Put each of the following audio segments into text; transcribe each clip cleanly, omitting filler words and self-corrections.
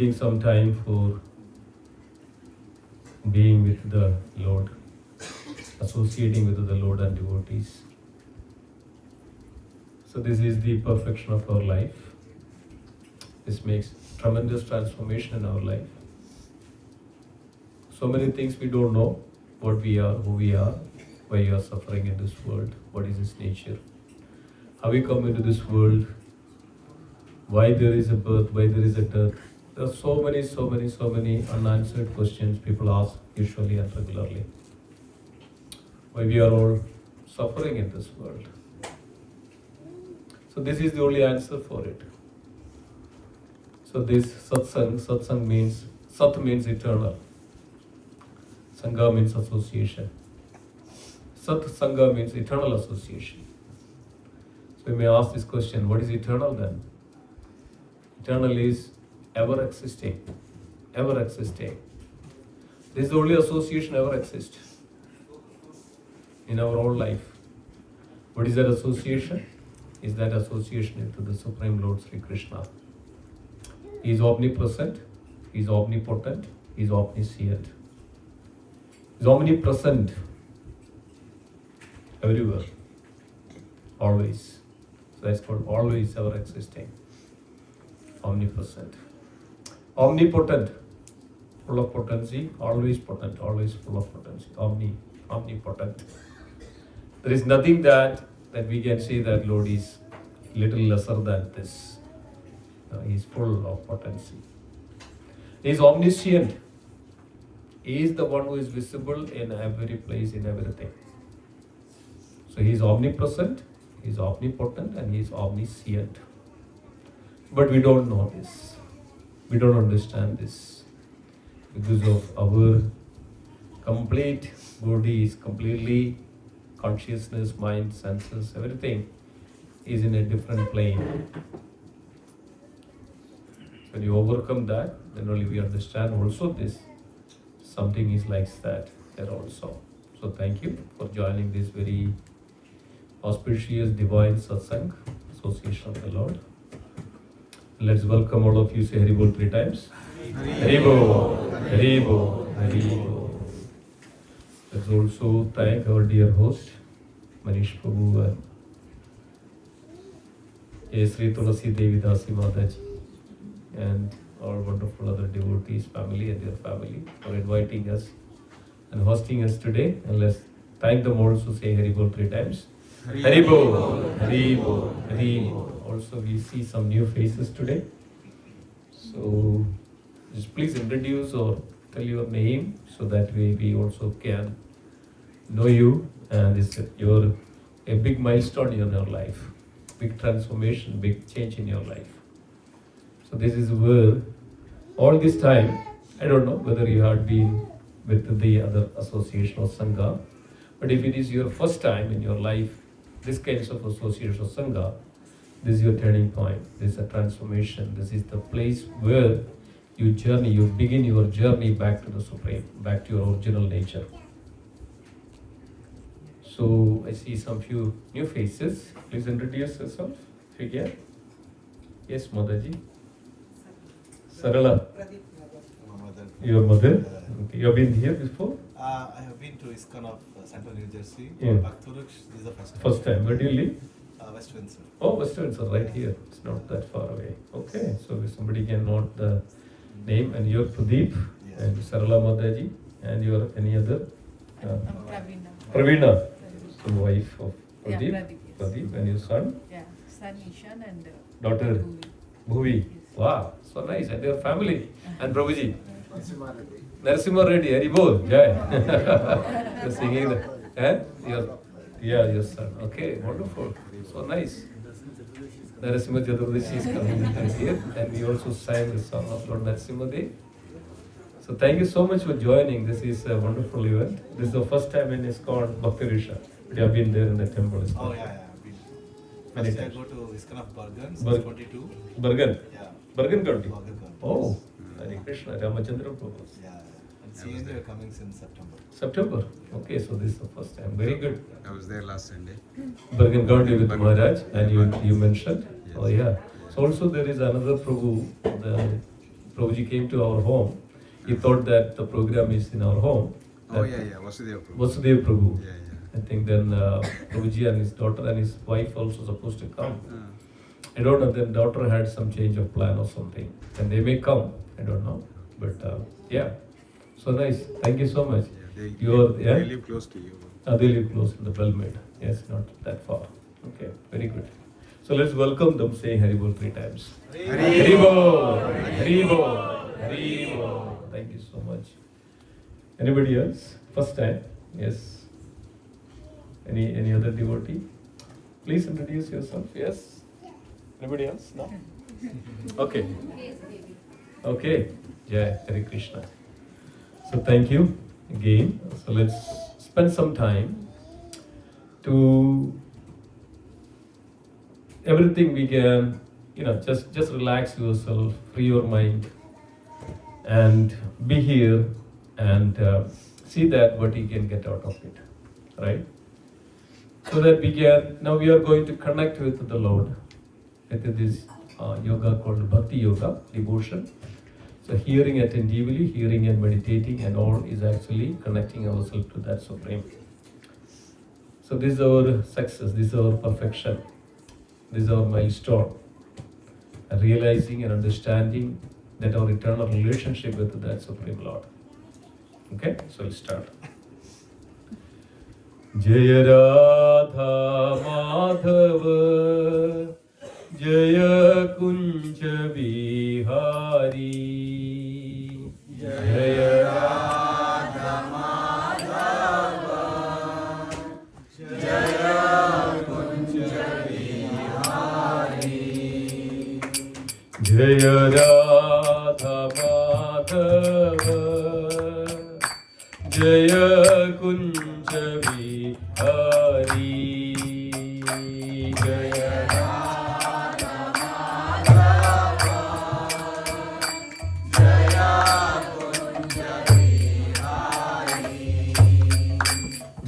Taking some time for being with the Lord, associating with the Lord and devotees. So this is the perfection of our life. This makes tremendous transformation in our life. So many things we don't know, what we are, who we are, why we are suffering in this world, what is its nature, how we come into this world, why there is a birth, why there is a death. There are so many unanswered questions people ask usually and regularly. Why we are all suffering in this world. So this is the only answer for it. So this satsang means, sat means eternal. Sangha means association. Sat Sangha means eternal association. So we may ask this question, what is eternal then? Eternal is ever existing, ever existing. This is the only association ever exists in our own life. What is that association? Is that association to the Supreme Lord Sri Krishna. He is omnipresent, He is omnipotent, He is omniscient. He is omnipresent everywhere, always. So that's called always ever existing. Omnipresent. Omnipotent, full of potency, always potent, always full of potency. Omnipotent. There is nothing that we can say that Lord is little lesser than this. He is full of potency. He is omniscient. He is the one who is visible in every place, in everything. So He is omnipresent, He is omnipotent, and He is omniscient. But we don't know this. We don't understand this. Because of our complete body is completely consciousness, mind, senses, everything is in a different plane. When you overcome that, then only we understand also this. Something is like that there also. So thank you for joining this very auspicious divine satsang, association of the Lord. Let's welcome all of you. Say Hari Bol 3 times. Hari Bol, Hari Bol, Hari Bol. Let's also thank our dear host, Manish Prabhu and Sri Tulasi Devi Dasi Mataji, and our wonderful other devotees, family and their family for inviting us and hosting us today. And let's thank them also. Say Hari Bol 3 times. Hari Bol, Hari Bol, Hari Bol. Also, we see some new faces today. So, just please introduce or tell your name so that we also can know you. And it's a big milestone in your life, big transformation, big change in your life. So this is where all this time, I don't know whether you had been with the other association of Sangha, but if it is your first time in your life, this kinds of association of Sangha, this is your turning point. This is a transformation. This is the place where you begin your journey back to the Supreme, back to your original nature. So I see some few new faces. Please introduce yourself if you can. Yes, Mataji. Sarala. Your mother? Okay. You have been here before? I have been to ISKCON of Central New Jersey. Yeah. Bhakturuksh, this is the first time. First time. Where do you live? West Windsor. Oh, West Windsor, right here. It's not that far away. Okay, so if somebody can note the name, and you're Pradeep, Yes. and Sarala Mataji, and you're any other? Pravina. Pravina, the wife of Yeah, Pradeep. Pradeep, yes. Pradeep, and your son? Yeah, son Ishan and Daughter? Bhuvi. Bhuvi. Yes. Wow, so nice. And your family. And Prabhuji? Narasimha Reddy, Hari Bol, Jai. You're singing that. Eh? Your son. Okay, wonderful. So nice. Narasimha Chaturdashi is coming here. And we also sang the song of Lord Narasimha Dev. So thank you so much for joining. This is a wonderful event. This is the first time in ISKCON Bhakti Risha. We have been there in the temple. Oh, yeah. I've been. Many First I times. go to ISKCON of Bergen, Bergen. 22. Bergen. Yeah. Bergen County. Bergen County. Oh, Hare Krishna, Ramachandra Prabhu. Yeah. And CNJ are coming since September. September. Okay, so this is the first time. Very good. I was there last Sunday. Bergen County with Maharaj, and you mentioned. Yes. Oh yeah. So also there is another Prabhu, the Prabhuji came to our home, he thought that the program is in our home. Oh, That yeah, Vasudev Prabhu. Vasudev Prabhu. Yeah, I think then Prabhuji and his daughter and his wife also supposed to come. yeah. I don't know, then daughter had some change of plan or something. And they may come, I don't know. But yeah, so nice. Thank you so much. Yeah, You are, yeah? they live close to you. They live close in the Belmade. Yes, not that far. Okay, very good. So let's welcome them saying Haribol 3 times. Haribol! Haribol! Haribol! Thank you so much. Anybody else? First time? Yes. Any other devotee? Please introduce yourself. Yes. Anybody else? No? Okay. Okay. Jai Hare Krishna. So thank you again. So let's spend some time to everything we can, just relax yourself, free your mind, and be here and see that what you can get out of it, right? So that now we are going to connect with the Lord with this yoga called Bhakti Yoga, devotion. So hearing attentively, hearing and meditating and all is actually connecting ourselves to that Supreme. So this is our success, this is our perfection, this is our milestone. And realizing and understanding that our eternal relationship with that Supreme Lord. Okay, so we'll start. Jaya Radha Madhava Jaya Kunja Bihari Jaya Radha Madhava Jaya Kunja Bihari Jaya Radha Madhava Jaya Kunja Bihari Jaya Radha Madhava Jaya Kunja Bihari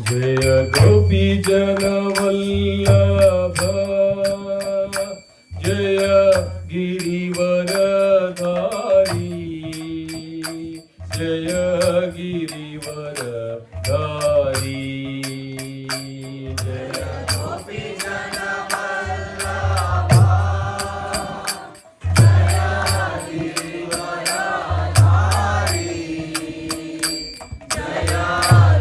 Jaya Gopi Jana Vallabha Jaya Girivaradhari Jaya Girivaradhari Jaya Gopi Jana Vallabha Jaya Girivaradhari Jaya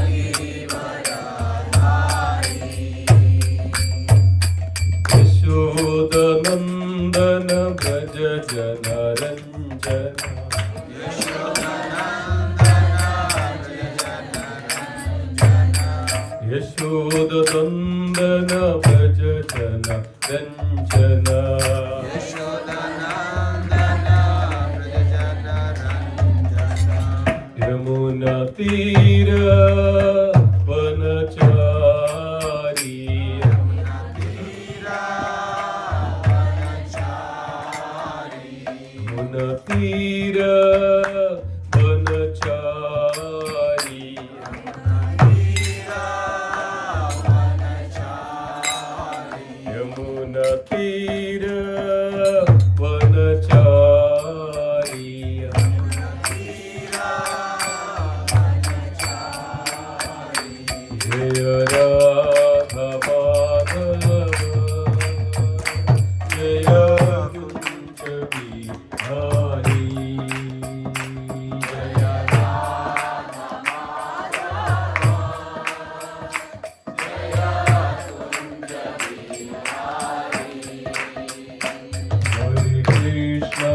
Girivaradhari Yashodanandana Braja Jana Ranjana Yashoda Dandana Braja Jana Ranjana Yamuna Tira Vanachari Yamuna Tira Vanachari Yamuna Tira Vanachari Jaya Radha Madhava Jaya Kunja Bihari Jaya Radha Madhava Jaya Kunja Bihari Hare Krishna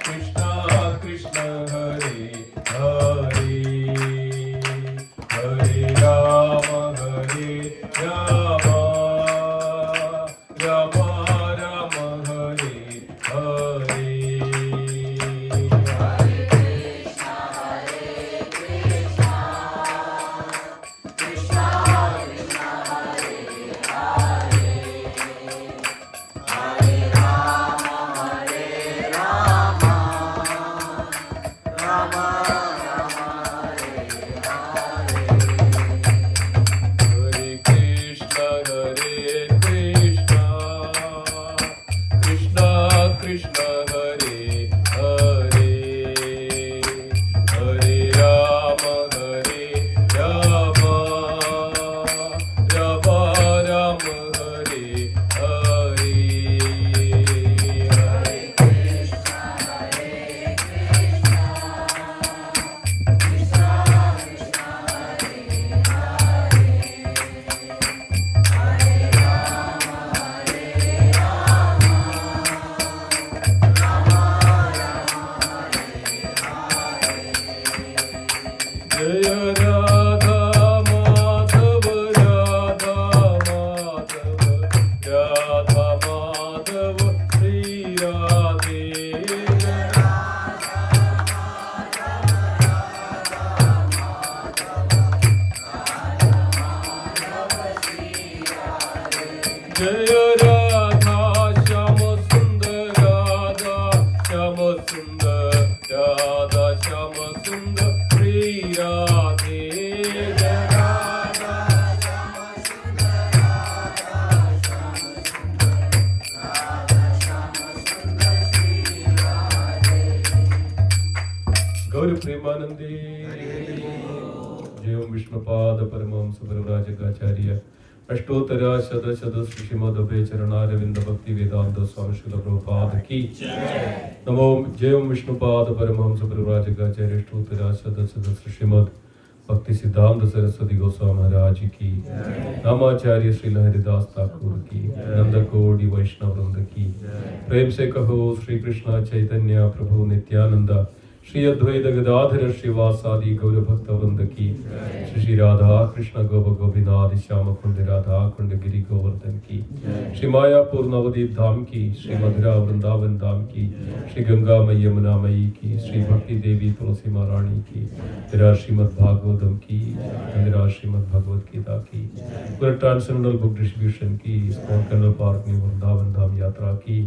Krishna Krishna Hare Hare Hare Rama Rama Rama Hare Hare Hare Krishna Krishna Krishna Hare Hare Hare Rama Rama Rama Hare Hare Hare Krishna Krishna Krishna Hare Hare Hare Rama Rama Rama Rama Hare Hare Hare Krishna Krishna Krishna Hare Hare Hare Rama Jaya Radha Madhava Radha Madhava Radha Madhava Sri Radhe Jaya Radha Shama Sundar Radha Shama Sundar Radha Shama Sundar Sri Radhe Jaya Radha Shama Sundar Radha Shama Sundar Radha Shama Sundar Sri Radhe Gauri Premanande Jai Om Vishnupada Paramahamsa Parivrajakacharya अष्टोत्तरा शद शद Shrimad अभय चरणारविंद भक्ति वेदांत स्वामी श्रील प्रभुपाद की नमो जय ओम विष्णुपाद परमहंस परिव्राजकाचार्य अष्टोत्तरा शद शद श्रीमद भक्ति सिद्धांत सरस्वती गोस्वामी महाराज की नामाचार्य श्री हरिदास ठाकुर की नंद कोटि वैष्णव वृंद की प्रेम से कहो श्री कृष्ण चैतन्य प्रभु नित्यानंद श्री अद्वैत गदाधर श्रीवासादि गौर भक्त वृंद की श्री राधा कृष्ण गोप गोपीनाथ श्याम कुंड राधा कुंड गिरी गोवर्धन की श्री मायापुर नवदीप धाम की श्री मधुरा वृंदावन धाम की श्री गंगा मई यमुना मई की श्री भक्ति देवी तुलसी महारानी की तेरा श्रीमद भागवतम की तेरा श्रीमद भगवत गीता की पूरा ट्रांसजेंडरल बुक डिस्ट्रीब्यूशन की स्कॉन कैनल पार्क में वृंदावन धाम यात्रा की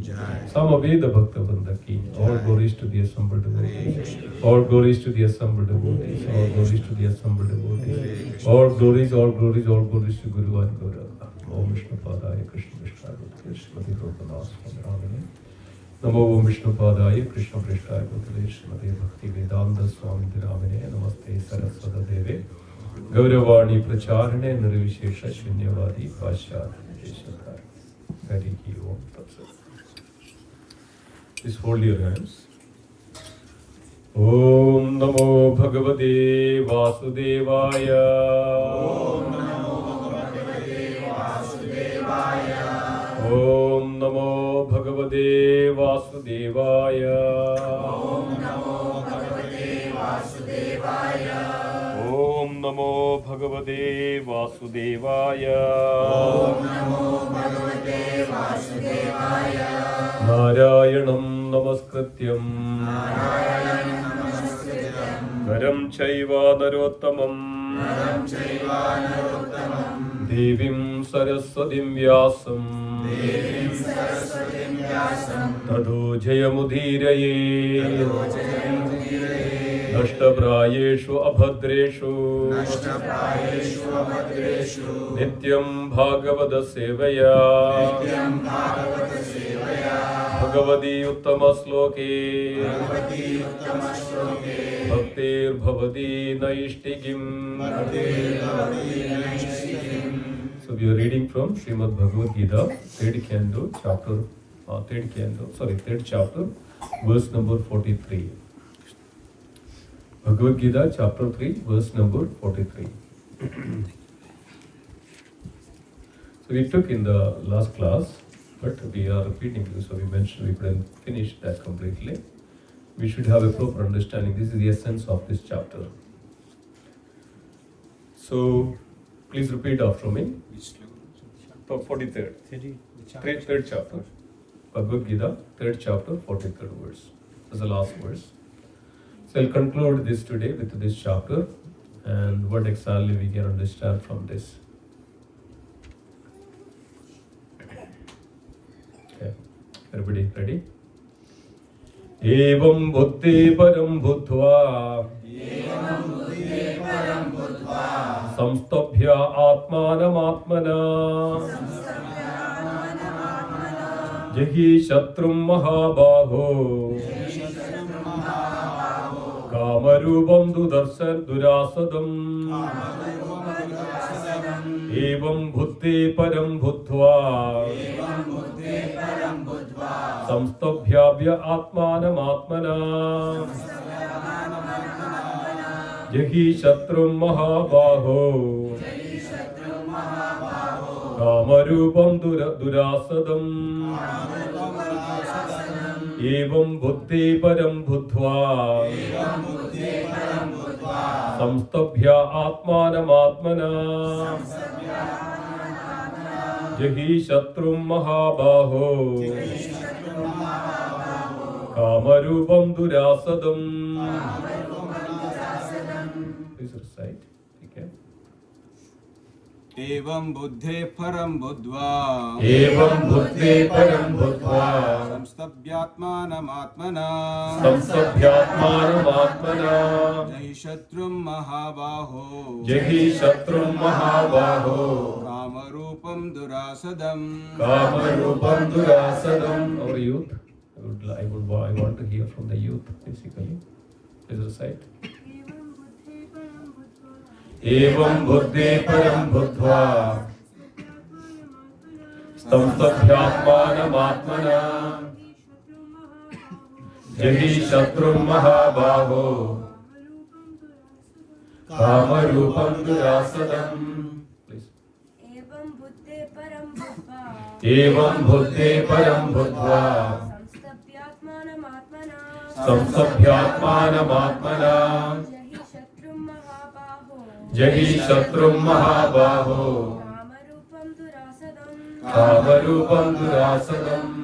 सामवेद भक्त वृंद की all glories to the assembled devotees all glories to the assembled devotees all glories to the assembled devotees all glories to Guru and Gauranga Om Vishnupadaya Krishna Prishthaya Bhutale Srimati Prabhupada Swami Namo Om Vishnupadaya Krishna Prishthaya Bhutale Srimati Bhakti Vedanta Swami Ramane Namaste Saraswata Deve Gauravani Pracharane Nirvishesha Shunyavadi Paschat Deshakar Hari Om Tatsat. Please hold your hands. Om Namo Bhagavate Vasudevaya. Om Namo Bhagavate Vasudevaya. Om Namo Bhagavate Vasudevaya. Om Namo Bhagavate Vasudevaya. Om Namo Bhagavate Vasudevaya. Om Namo Bhagavate Vasudevaya. Narayanam Namaskrityam. Karam Chaiva Narottamam Devim Saraswatim Vyasam Tado Jayamudhiraye Nashtaprayeshu Abhadreshu Nityam Bhagavata Sevaya Bhagavati Uttama Sloke Bhaktir Bhavati Naishtigim. So we are reading from Srimad Bhagavad Gita, third chapter, verse number 43. Bhagavad Gita, chapter 3, verse number 43. So we took in the last class, but we are repeating this, so we mentioned we couldn't finish that completely. We should have a proper understanding. This is the essence of this chapter. So, please repeat after me. 43rd. Third chapter. Bhagavad Gita, 3rd chapter, 43rd verse. That's the last verse. So, I'll conclude this today with this chapter and what exactly we can understand from this. Okay. Everybody ready? Evam buddhi param bhutva samstabhya atmanam atmana जहि शत्रुं महाबाहो कामरूपं दुरासदम् एवं बुद्धे परं बुद्ध्वा संस्तभ्याभ्य आत्मानमात्मना जहि शत्रुं महाबाहो कामरूपं दुरासदम् एवं बुद्धे परं बुद्ध्वा संस्तभ्य आत्मानमात्मना जहि शत्रुं महाबाहो कामरूपं दुरासदम् Please recite. Okay. एवं बुद्धे परं बुद्ध्वा एवं बुद्धे परं बुद्ध्वा संस्तभ्यात्मानमात्मना संस्तभ्यात्मानमात्मना जहि शत्रुं महाबाहो जहि शत्रुं महाबाहो कामरूपं दुरासदम् कामरूपं दुरासदम्. Our youth, I want to hear from the youth basically. Please recite. एवं बुद्धे परं बुद्ध्वा संस्तभ्यात्मानमात्मना जहि शत्रुं महाबाहो कामरूपं दुरासदम्. एवं बुद्धे परं बुद्ध्वा एवं बुद्धे परं बुद्ध्वा संस्तभ्यात्मानमात्मना जहि शत्रुं महाबाहो कामरूपं दुरासदम्.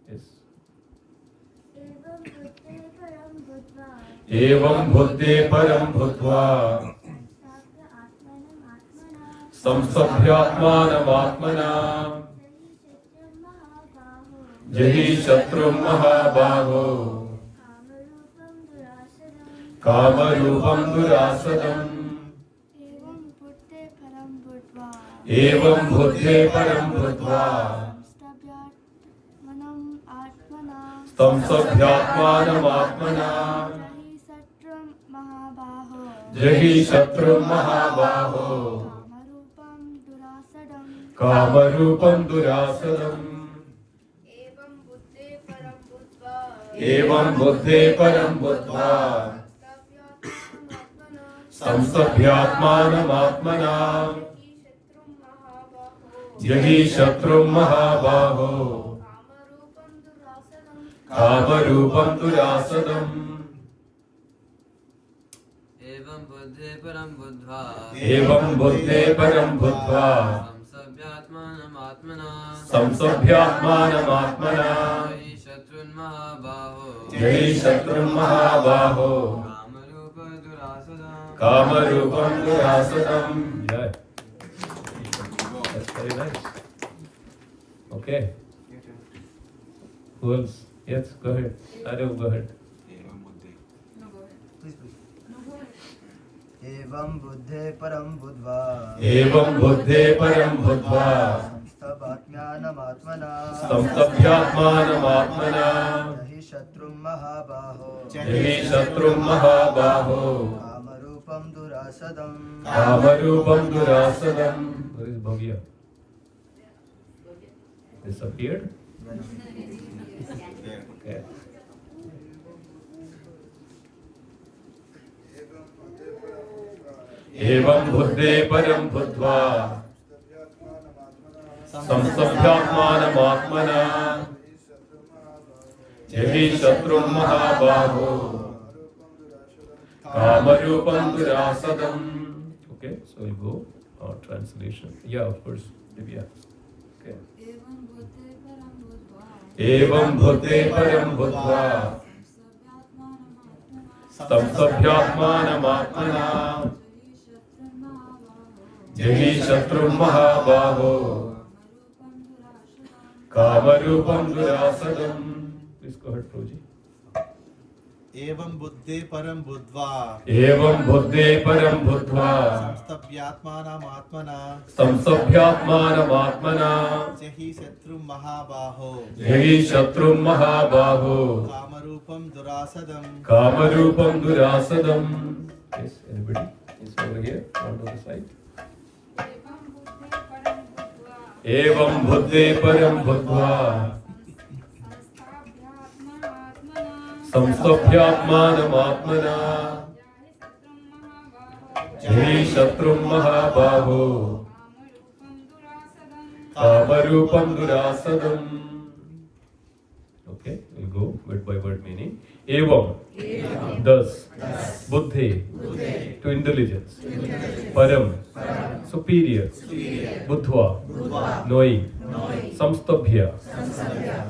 Yes. एवं बुद्धे परं बुद्ध्वा संस्तभ्यात्मानमात्मना जहि शत्रुं महाबाहो कामरूपं दुरासदम्. एवं बुद्धे परं बुद्ध्वा संस्तभ्यात्मानमात्मना जहि शत्रुं महाबाहो कामरूपं दुरासदम्. एवं बुद्धे परं बुद्ध्वा संस्तभ्यात्मानमात्मना जहि शत्रुं महाबाहो कामरूपं दुरासदम्. एवं बुद्धे परं बुद्ध्वा एवं बुद्धे परं बुद्ध्वा संसभ्यात्मानमात्मना संस्तभ्यात्मानमात्मना जहि शत्रुन् महाबाहो जहि शत्रुं महाबाहो कामरूपं दुरासदम्. Yeah. That's very nice. Okay. Who else? Yes, go ahead. Aryav, go ahead. एवं बुद्धे No, go ahead. एवं बुद्धे परं बुद्ध्वा एवं बुद्धे परं बुद्ध्वा संस्तभ्यात्मानमात्मना संस्तभ्यात्मानमात्मना जहि शत्रुं महाबाहो जहि शत्रुं महाबाहो कामरूपं दुरासदम्. कामरूपं दुरासदम्. Where is Bhavya? Disappeared? Okay. एवं बुद्धे परं बुद्ध्वा संस्तभ्यात्मानमात्मना जहि शत्रुं महाबाहो कामरूपं दुरासदम्. Okay, so we'll go translation. Yeah, of course, Divya. Okay. एवं बुद्धे परं बुद्ध्वा संस्तभ्यात्मानमात्मना जहि शत्रुं महाबाहो कामरूपं दुरासदम्. Please go ahead, Proji. एवं बुद्धे परं बुद्ध्वा एवं बुद्धे परं बुद्ध्वा संस्तभ्यात्मानमात्मना संसभ्यात्मानमात्मना जहि शत्रुं महाबाहो जहि शत्रुं महाबाहो कामरूपं दुरासदं कामरूपं दुरासदम्. Yes, anybody? It's over here, on the other side. एवं बुद्धे परं बुद्ध्वा संस्तभ्यात्मानमात्मना जहि शत्रुं महाबाहो कामरूपं दुरासदम्. Okay, we'll go word by word meaning. Evam, thus, buddhi, to intelligence, param, superior, buddhva, knowing, samstabhya,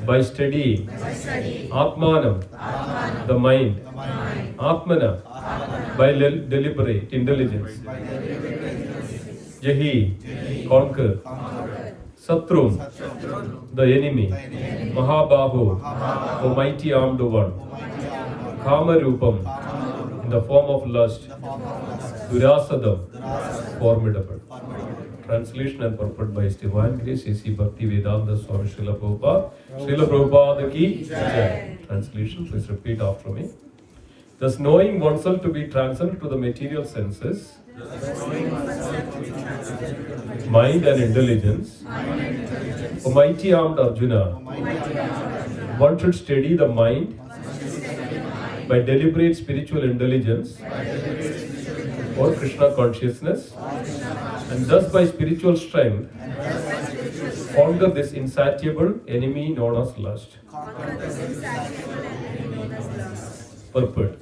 by studying, atmanam, the mind, atmana, by deliberate intelligence, jahi, conquer, Satrum, the enemy, Mahabaho, the mighty armed one, Kamarupam, in the form of lust, Durasadam, formidable. Translation and purport by His Divine Grace, A.C. Bhaktivedanta Swami Srila Prabhupada. Srila Prabhupada ki jai. Translation, please repeat after me. Thus, knowing oneself to be transcendent to the material senses, mind and intelligence, O mighty armed Arjuna, one should steady the mind by deliberate spiritual intelligence or Krishna consciousness, and thus by spiritual strength conquer this insatiable enemy known as lust. Purport.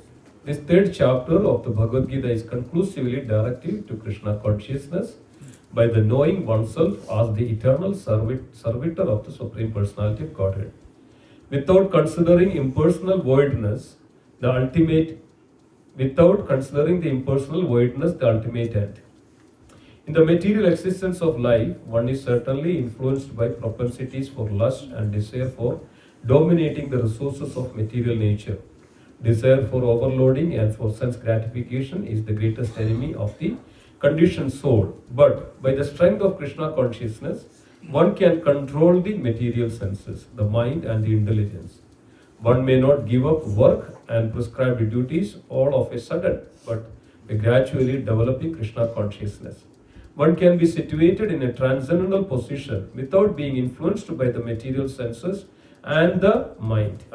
This third chapter of the Bhagavad Gita is conclusively directed to Krishna consciousness by the knowing oneself as the eternal servitor of the Supreme Personality of Godhead. Without considering impersonal voidness, the ultimate end. In the material existence of life, one is certainly influenced by propensities for lust and desire for dominating the resources of material nature. Desire for overloading and for sense gratification is the greatest enemy of the conditioned soul. But by the strength of Krishna consciousness, one can control the material senses, the mind and the intelligence. One may not give up work and prescribed duties all of a sudden, but by gradually developing Krishna consciousness. One can be situated in a transcendental position without being influenced by the material senses and the mind,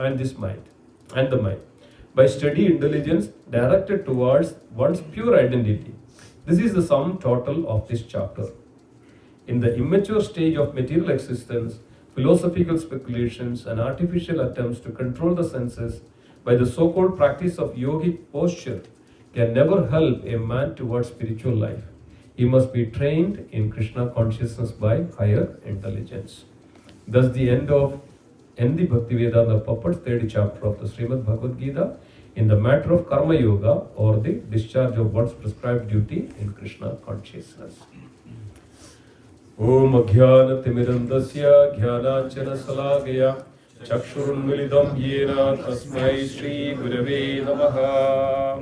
by steady intelligence directed towards one's pure identity. This is the sum total of this chapter. In the immature stage of material existence, philosophical speculations and artificial attempts to control the senses by the so-called practice of yogic posture can never help a man towards spiritual life. He must be trained in Krishna consciousness by higher intelligence. Thus, the end the Bhaktivedanta purport, third chapter of the Srimad Bhagavad Gita, in the matter of Karma Yoga or the discharge of one's prescribed duty in Krishna consciousness. Om Ajnana Timirandasya Jnananjana Salakaya Chakshurunmilidam Yena Tasmai Shri Gurave Namaha.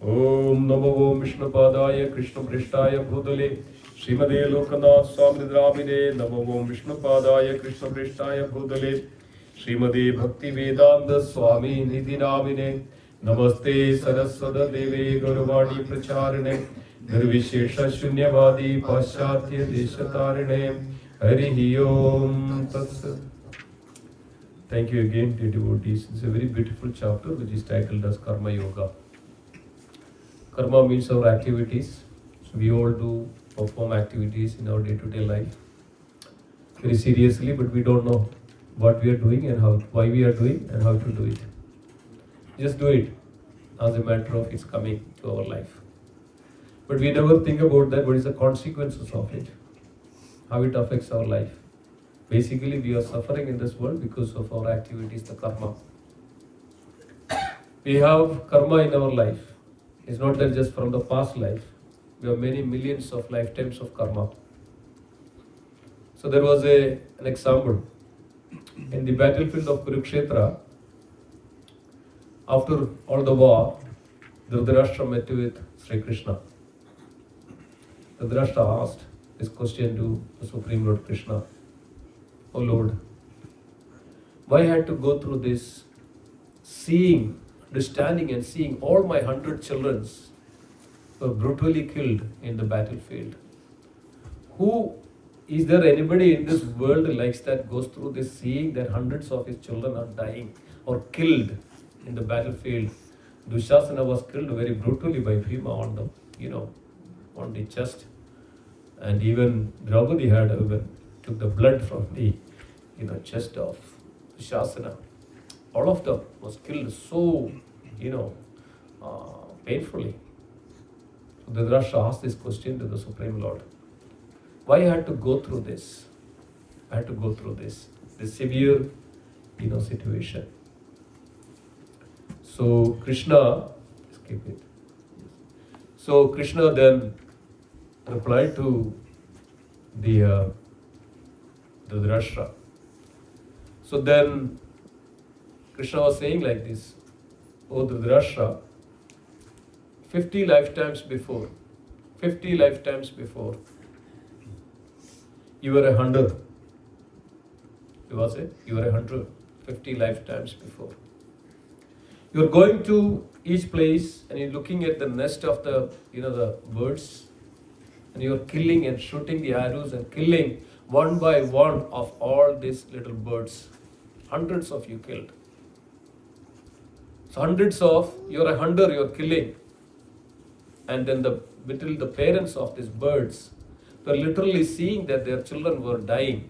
Om Namo Vishnupadaya Krishna Prishtaya Bhudale Srimade Lokanath Swami Dramine Namo Vishnupadaya Krishna Prishtaya Bhudale Srimade Bhakti Vedanta Swami Nidhi Namine Namaste Saraswata Deve Guruvani Pracharine Nirvishesha Shunyavadi Paschatya Deshatarine Harihi Om Tatsat. Thank you again, dear devotees. It's a very beautiful chapter which is titled as Karma Yoga. Karma means our activities. So we all do perform activities in our day-to-day life very seriously, but we don't know what we are doing and why we are doing and how to do it. Just do it as a matter of its coming to our life. But we never think about that, what is the consequences of it, how it affects our life. Basically, we are suffering in this world because of our activities, the karma. We have karma in our life. It's not that just from the past life. We have many millions of lifetimes of karma. So there was an example. In the battlefield of Kurukshetra, After all the war, Dhritarashtra met with Sri Krishna. Dhritarashtra asked this question to the Supreme Lord Krishna. Oh Lord, why I had to go through this seeing, understanding and seeing all my 100 children were brutally killed in the battlefield? Is there anybody in this world likes that, goes through this seeing that hundreds of his children are dying or killed in the battlefield? Dushasana was killed very brutally by Bhima on the chest, and even Draupadi had even took the blood from the chest of Dushasana. All of them was killed so painfully. So Dhritarashtra asked this question to the Supreme Lord. Why I had to go through this? I had to go through this severe, situation. So Krishna, skip it. So Krishna then replied to the Dhritarashtra. So then Krishna was saying like this, O Dhritarashtra, 50 lifetimes before, you were a hunter. You was it? You were a hunter 50 lifetimes before. You are going to each place and you're looking at the nest of the birds, and you are killing and shooting the arrows and killing one by one of all these little birds. Hundreds of you killed. So you're a hunter, you're killing. And then the parents of these birds were literally seeing that their children were dying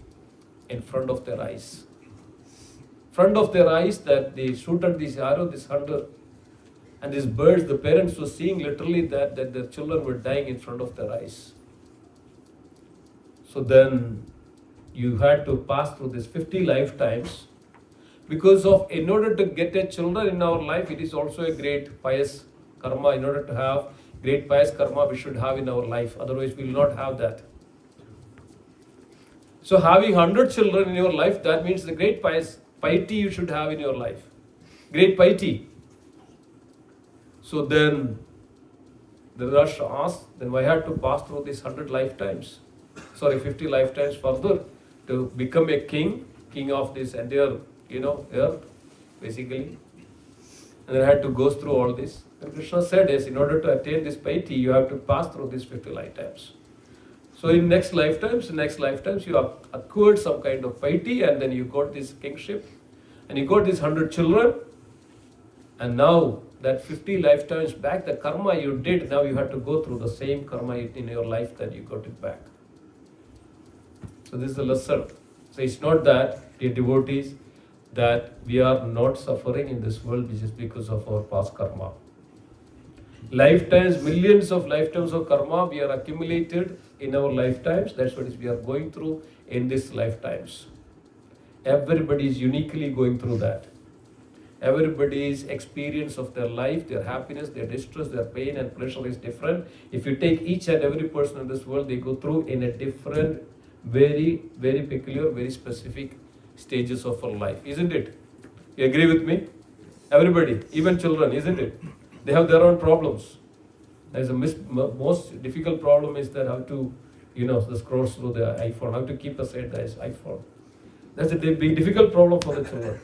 in front of their eyes. That they shooted this arrow, this hunter, and these birds, the parents were seeing literally that their children were dying in front of their eyes. So then you had to pass through this 50 lifetimes because in order to get a children in our life, it is also a great pious karma. In order to have great pious karma, we should have in our life. Otherwise, we will not have that. So having 100 children in your life, that means the great piety you should have in your life. Great piety. So then the Dhritarashtra asked, then why had to pass through these 50 lifetimes further to become a king of this entire, earth, basically. And then I had to go through all this. And Krishna said, yes, in order to attain this piety, you have to pass through these 50 lifetimes. So in next lifetimes, you have acquired some kind of piety, and then you got this kingship, and you got these 100 children, and now that 50 lifetimes back, the karma you did, now you have to go through the same karma in your life that you got it back. So this is the lesson. So it's not that, dear devotees, that we are not suffering in this world just because of our past karma. Lifetimes, millions of lifetimes of karma we are accumulated in our lifetimes. That's what we are going through in these lifetimes. Everybody is uniquely going through that. Everybody's experience of their life, their happiness, their distress, their pain and pleasure is different. If you take each and every person in this world, they go through in a different, very, very peculiar, very specific stages of our life, isn't it? You agree with me? Everybody, even children, isn't it? They have their own problems. There's a most difficult problem is that how to, the scrolls through the iPhone, how to keep aside the iPhone. That's a big difficult problem for the children.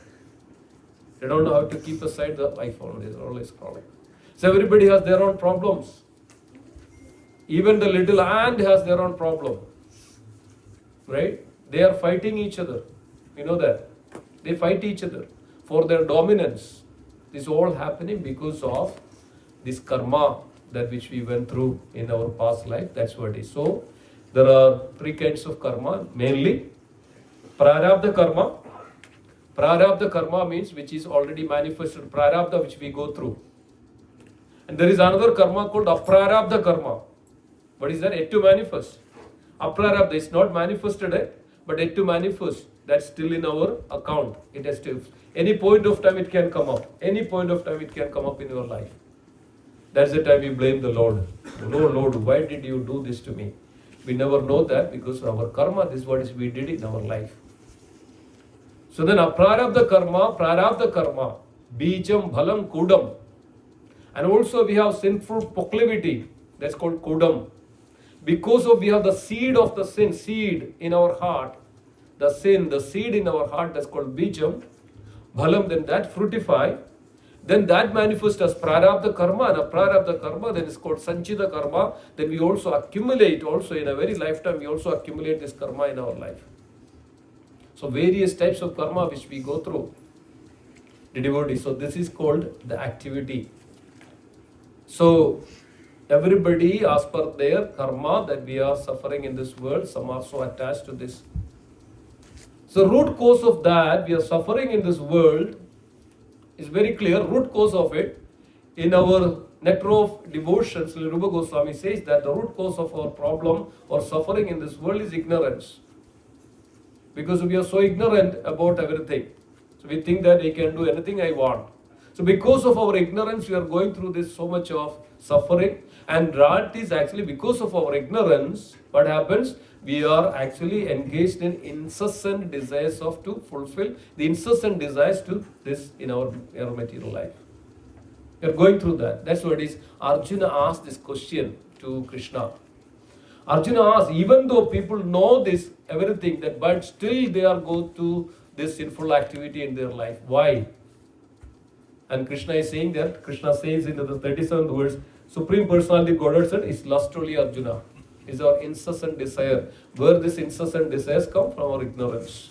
They don't know how to keep aside the iPhone. They're always scrolling. So everybody has their own problems. Even the little ant has their own problem. Right? They are fighting each other. You know that. They fight each other for their dominance. This is all happening because of this karma that which we went through in our past life. That's what it is. So there are three kinds of karma, mainly prarabdha karma. Prarabdha karma means which is already manifested, prarabdha which we go through. And there is another karma called aprarabdha karma. What is that? Yet to manifest. Aprarabdha is not manifested, but yet to manifest. That's still in our account. It has to, any point of time it can come up. Any point of time it can come up in your life. That's the time we blame the Lord. Lord, why did you do this to me? We never know that because our karma, this is what we did in our life. So then prarabdha karma Bijam Bhalam Kudam. And also we have sinful proclivity, that's called Kudam. Because of we have the seed of the sin, seed in our heart, the sin, the seed in our heart, that's called Bijam Bhalam, then that fructify, then that manifests as Prarabdha Karma, and a Prarabdha Karma then is called Sanchita Karma, then we also accumulate, also in a very lifetime, we also accumulate this karma in our life. So various types of karma which we go through, the devotee. So this is called the activity. So everybody as per their karma that we are suffering in this world, some are so attached to this. So root cause of that we are suffering in this world is very clear. Root cause of it in our Nectar of Devotions, Rupa Goswami says that the root cause of our problem or suffering in this world is ignorance. Because we are so ignorant about everything. So we think that I can do anything I want. So because of our ignorance, we are going through this so much of suffering. And that is actually because of our ignorance, what happens? We are actually engaged in incessant desires of to fulfill the incessant desires to this in our material life. We are going through that. That's what it is. Arjuna asked this question to Krishna. Arjuna asked, even though people know this, everything, that but still they are going to this sinful activity in their life. Why? And Krishna is saying that, Krishna says in the 37th verse, Supreme Personality of Godhead said, is lustfully Arjuna. Is our incessant desire. Where this incessant desires come from our ignorance.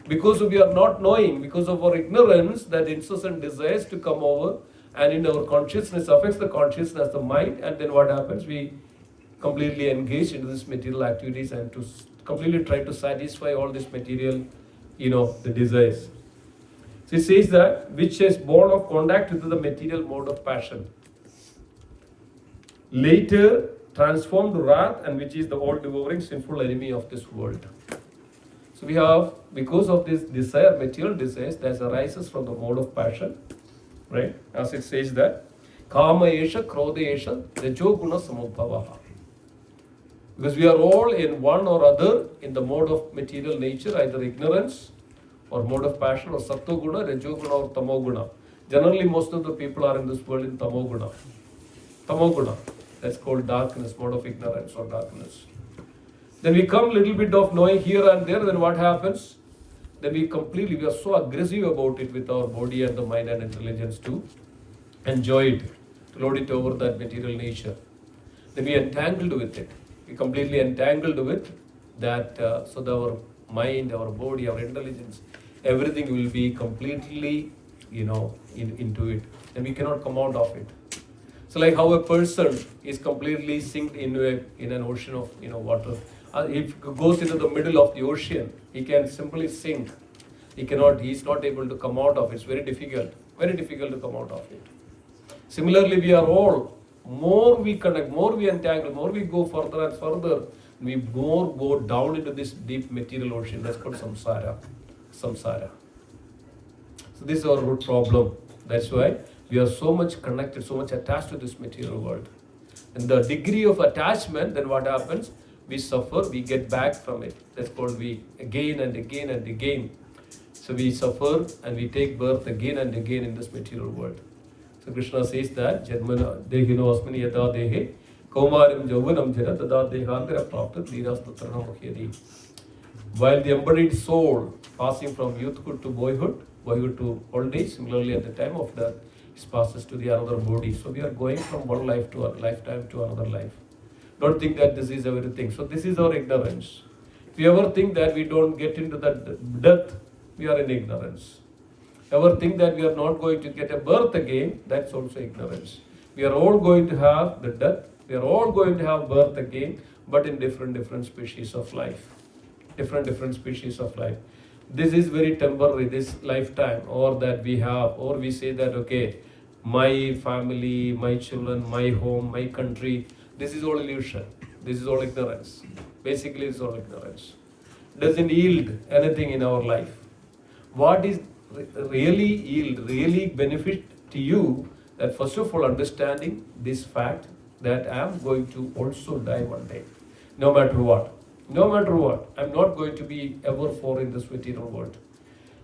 Because we are not knowing, because of our ignorance, that incessant desires to come over and in our consciousness affects the consciousness, the mind, and then what happens? We completely engage into these material activities and to completely try to satisfy all this material, the desires. So it says that which is born of contact with the material mode of passion. Later transformed to wrath, and which is the all devouring sinful enemy of this world. So we have, because of this desire, material desires that arises from the mode of passion, right? As it says that Kama Esha, Krodha Esha, Rajo Guna Samudbhavaha. Because we are all in one or other in the mode of material nature, either ignorance or mode of passion or Sattva Guna, Rajo Guna or Tamo Guna. Generally, most of the people are in this world in Tamo Guna. Tamo Guna, that's called darkness, mode of ignorance or darkness. Then we come a little bit of knowing here and there, then what happens? Then we are so aggressive about it with our body and the mind and intelligence to enjoy it, to load it over that material nature. Then we entangled with it. We completely entangled with that, so that our mind, our body, our intelligence, everything will be completely, into it. And we cannot come out of it. So like how a person is completely sink in an ocean of water. If he goes into the middle of the ocean, he can simply sink. He is not able to come out of it. It's very difficult to come out of it. Similarly, we are all, more we connect, more we entangle, more we go further and further, we more go down into this deep material ocean. That's called samsara. So this is our root problem. That's why we are so much connected, so much attached to this material world. And the degree of attachment, then what happens? We suffer, we get back from it. That's called we again and again and again. So we suffer and we take birth again and again in this material world. So Krishna says that Janmana Dehino Asmani Yada Dehe Kaumarim Jauvanam Jana Tada Dehangra Prapta Dhiras Tatrana Mukhyadi. While the embodied soul passing from youthhood to boyhood to old age, similarly at the time of death, it passes to the another body. So we are going from one life to a lifetime to another life. Don't think that this is everything. So this is our ignorance. If you ever think that we don't get into that death, we are in ignorance. Ever think that we are not going to get a birth again, that's also ignorance. We are all going to have the death, we are all going to have birth again, but in different species of life. Different species of life. This is very temporary, this lifetime, or that we have, or we say that, okay, my family, my children, my home, my country, this is all illusion. This is all ignorance. Basically, it's all ignorance. Doesn't yield anything in our life. What is really benefit to you, that first of all understanding this fact that I am going to also die one day. No matter what. I'm not going to be ever for in this material world.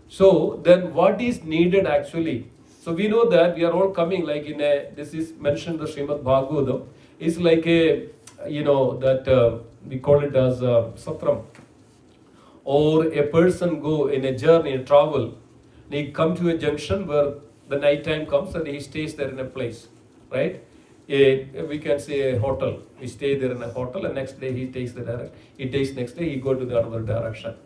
So then what is needed actually So we know that we are all coming like in a, this is mentioned in the Srimad Bhagavatam, it's like a, we call it as a satram. Or a person go in a journey, a travel, he come to a junction where the night time comes and he stays there in a place, right? We can say a hotel. He stay there in a hotel and next day he takes next day he go to the other direction.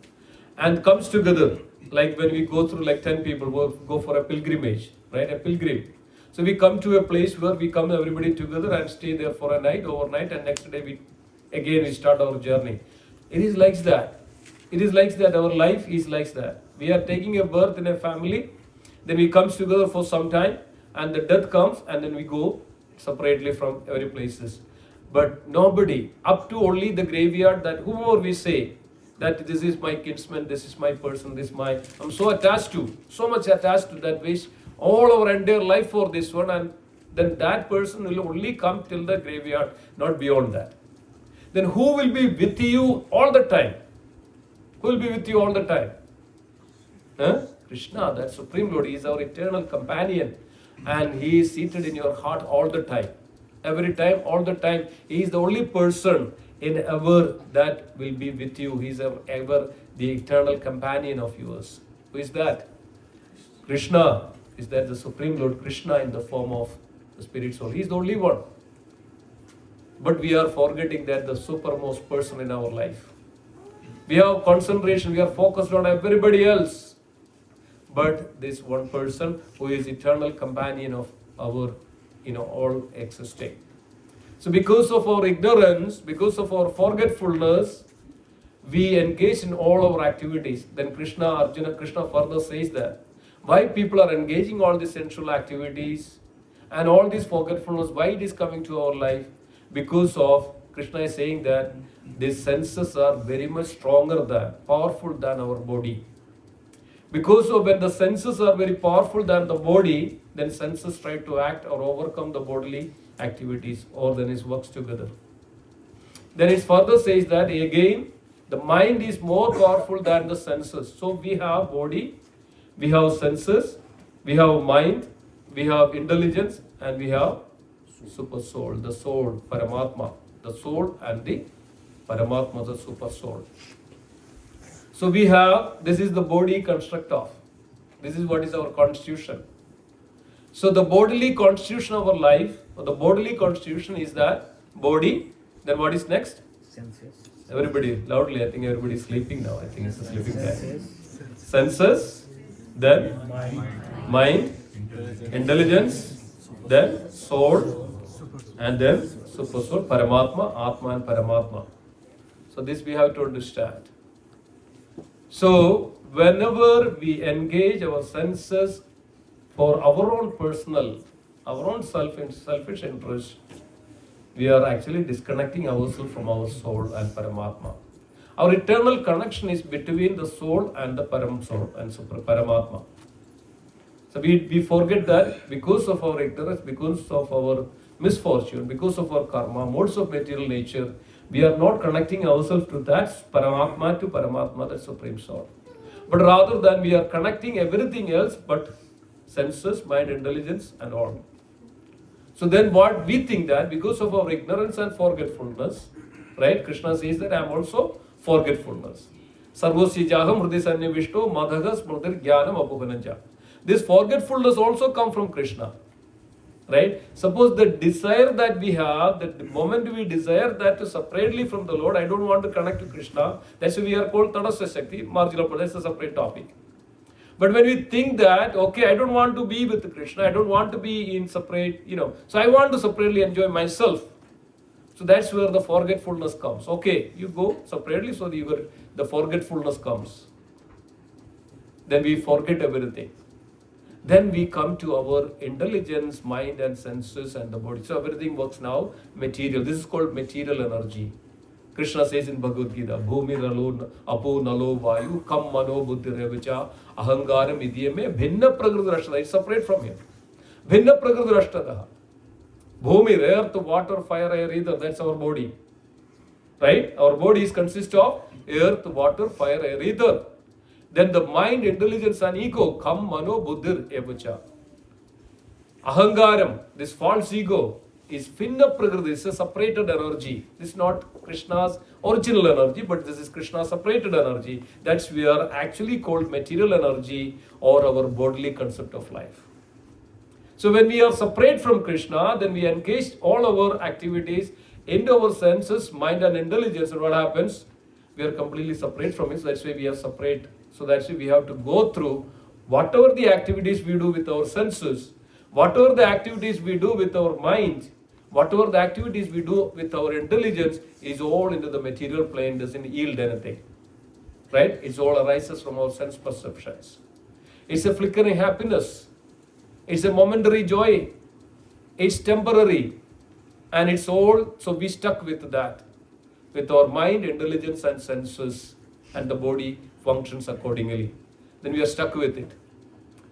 And comes together, like when we go through like 10 people go for a pilgrimage, right? A pilgrim. So we come to a place where we come everybody together and stay there for a night, overnight, and next day we start our journey. It is like that. It is like that. Our life is like that. We are taking a birth in a family, then we comes together for some time, and the death comes, and then we go separately from every places. But nobody, up to only the graveyard, that whoever we say that this is my kinsman, this is my person, I'm so much attached to that wish, all our entire life for this one, and then that person will only come till the graveyard, not beyond that. Then who will be with you all the time? Who will be with you all the time? Krishna, that Supreme Lord, He is our eternal companion, and He is seated in your heart all the time. Every time, all the time. He is the only person in ever that will be with you. He is ever the eternal companion of yours. Who is that? Krishna. Is that the Supreme Lord Krishna in the form of the Spirit Soul? He is the only one. But we are forgetting that the supermost person in our life. We have concentration, we are focused on everybody else. But this one person who is eternal companion of our, all existing. So because of our ignorance, because of our forgetfulness, we engage in all our activities. Then Krishna further says that why people are engaging all these sensual activities and all this forgetfulness, why it is coming to our life? Because of, Krishna is saying that these senses are very much powerful than our body. Because of when the senses are very powerful than the body, then senses try to act or overcome the bodily activities, or then it works together. Then it further says that again, the mind is more powerful than the senses. So we have body, we have senses, we have mind, we have intelligence, and we have super soul, the soul, Paramatma, the soul and the Paramatma, the super soul. So we have, this is the body construct of. This is what is our constitution. So the bodily constitution of our life, or the bodily constitution is that body, then what is next? Senses. Everybody, loudly, I think everybody is sleeping now. I think it's a sleeping time. Senses, then mind, intelligence, then soul, and then super soul, Paramatma, Atma and Paramatma. So this we have to understand. So whenever we engage our senses for our own personal, our own selfish interest, we are actually disconnecting ourselves from our soul and Paramatma. Our eternal connection is between the soul and the Param soul and Super Paramatma. So we forget that because of our ignorance, because of our misfortune, because of our karma, modes of material nature, we are not connecting ourselves to that Paramatma, to Paramatma, the Supreme Soul. But rather than we are connecting everything else but senses, mind, intelligence and all. So then what we think that because of our ignorance and forgetfulness, right? Krishna says that I am also forgetfulness. Sarvosya jaham hrudi sannivishto madhaga smrtir jnanam apugananja. This forgetfulness also comes from Krishna. Right? Suppose the desire that we have, that the moment we desire that to separately from the Lord, I don't want to connect to Krishna, that's why we are called Tadasya Shakti, marginal, but that's a separate topic. But when we think that, okay, I don't want to be with Krishna, I don't want to be in separate, so I want to separately enjoy myself. So that's where the forgetfulness comes. Okay, you go separately, so the forgetfulness comes. Then we forget everything. Then we come to our intelligence, mind and senses and the body. So everything works now material. This is called material energy. Krishna says in Bhagavad Gita, Bhumi nalo apo nalo vayu kam mano buddhi revacha ahangaram idyame bhinna prakriti. It's separate from here. Bhinna prakriti. Bhumi, earth, water, fire, air, ether. That's our body. Right? Our body consists of earth, water, fire, air, ether. Then the mind, intelligence and ego, kam mano buddhir evacha. Ahangaram, this false ego, is Finna Prakriti, it's a separated energy. This is not Krishna's original energy, but this is Krishna's separated energy. That's we are actually called material energy or our bodily concept of life. So when we are separate from Krishna, then we engage all our activities into our senses, mind and intelligence, and what happens? We are completely separate from it. So that's why we are separate. So that's why we have to go through whatever the activities we do with our senses, whatever the activities we do with our mind, whatever the activities we do with our intelligence is all into the material plane, doesn't yield anything. Right? It's all arises from our sense perceptions. It's a flickering happiness. It's a momentary joy. It's temporary. And it's all, so we stuck with that. With our mind, intelligence and senses, and the body functions accordingly. Then we are stuck with it.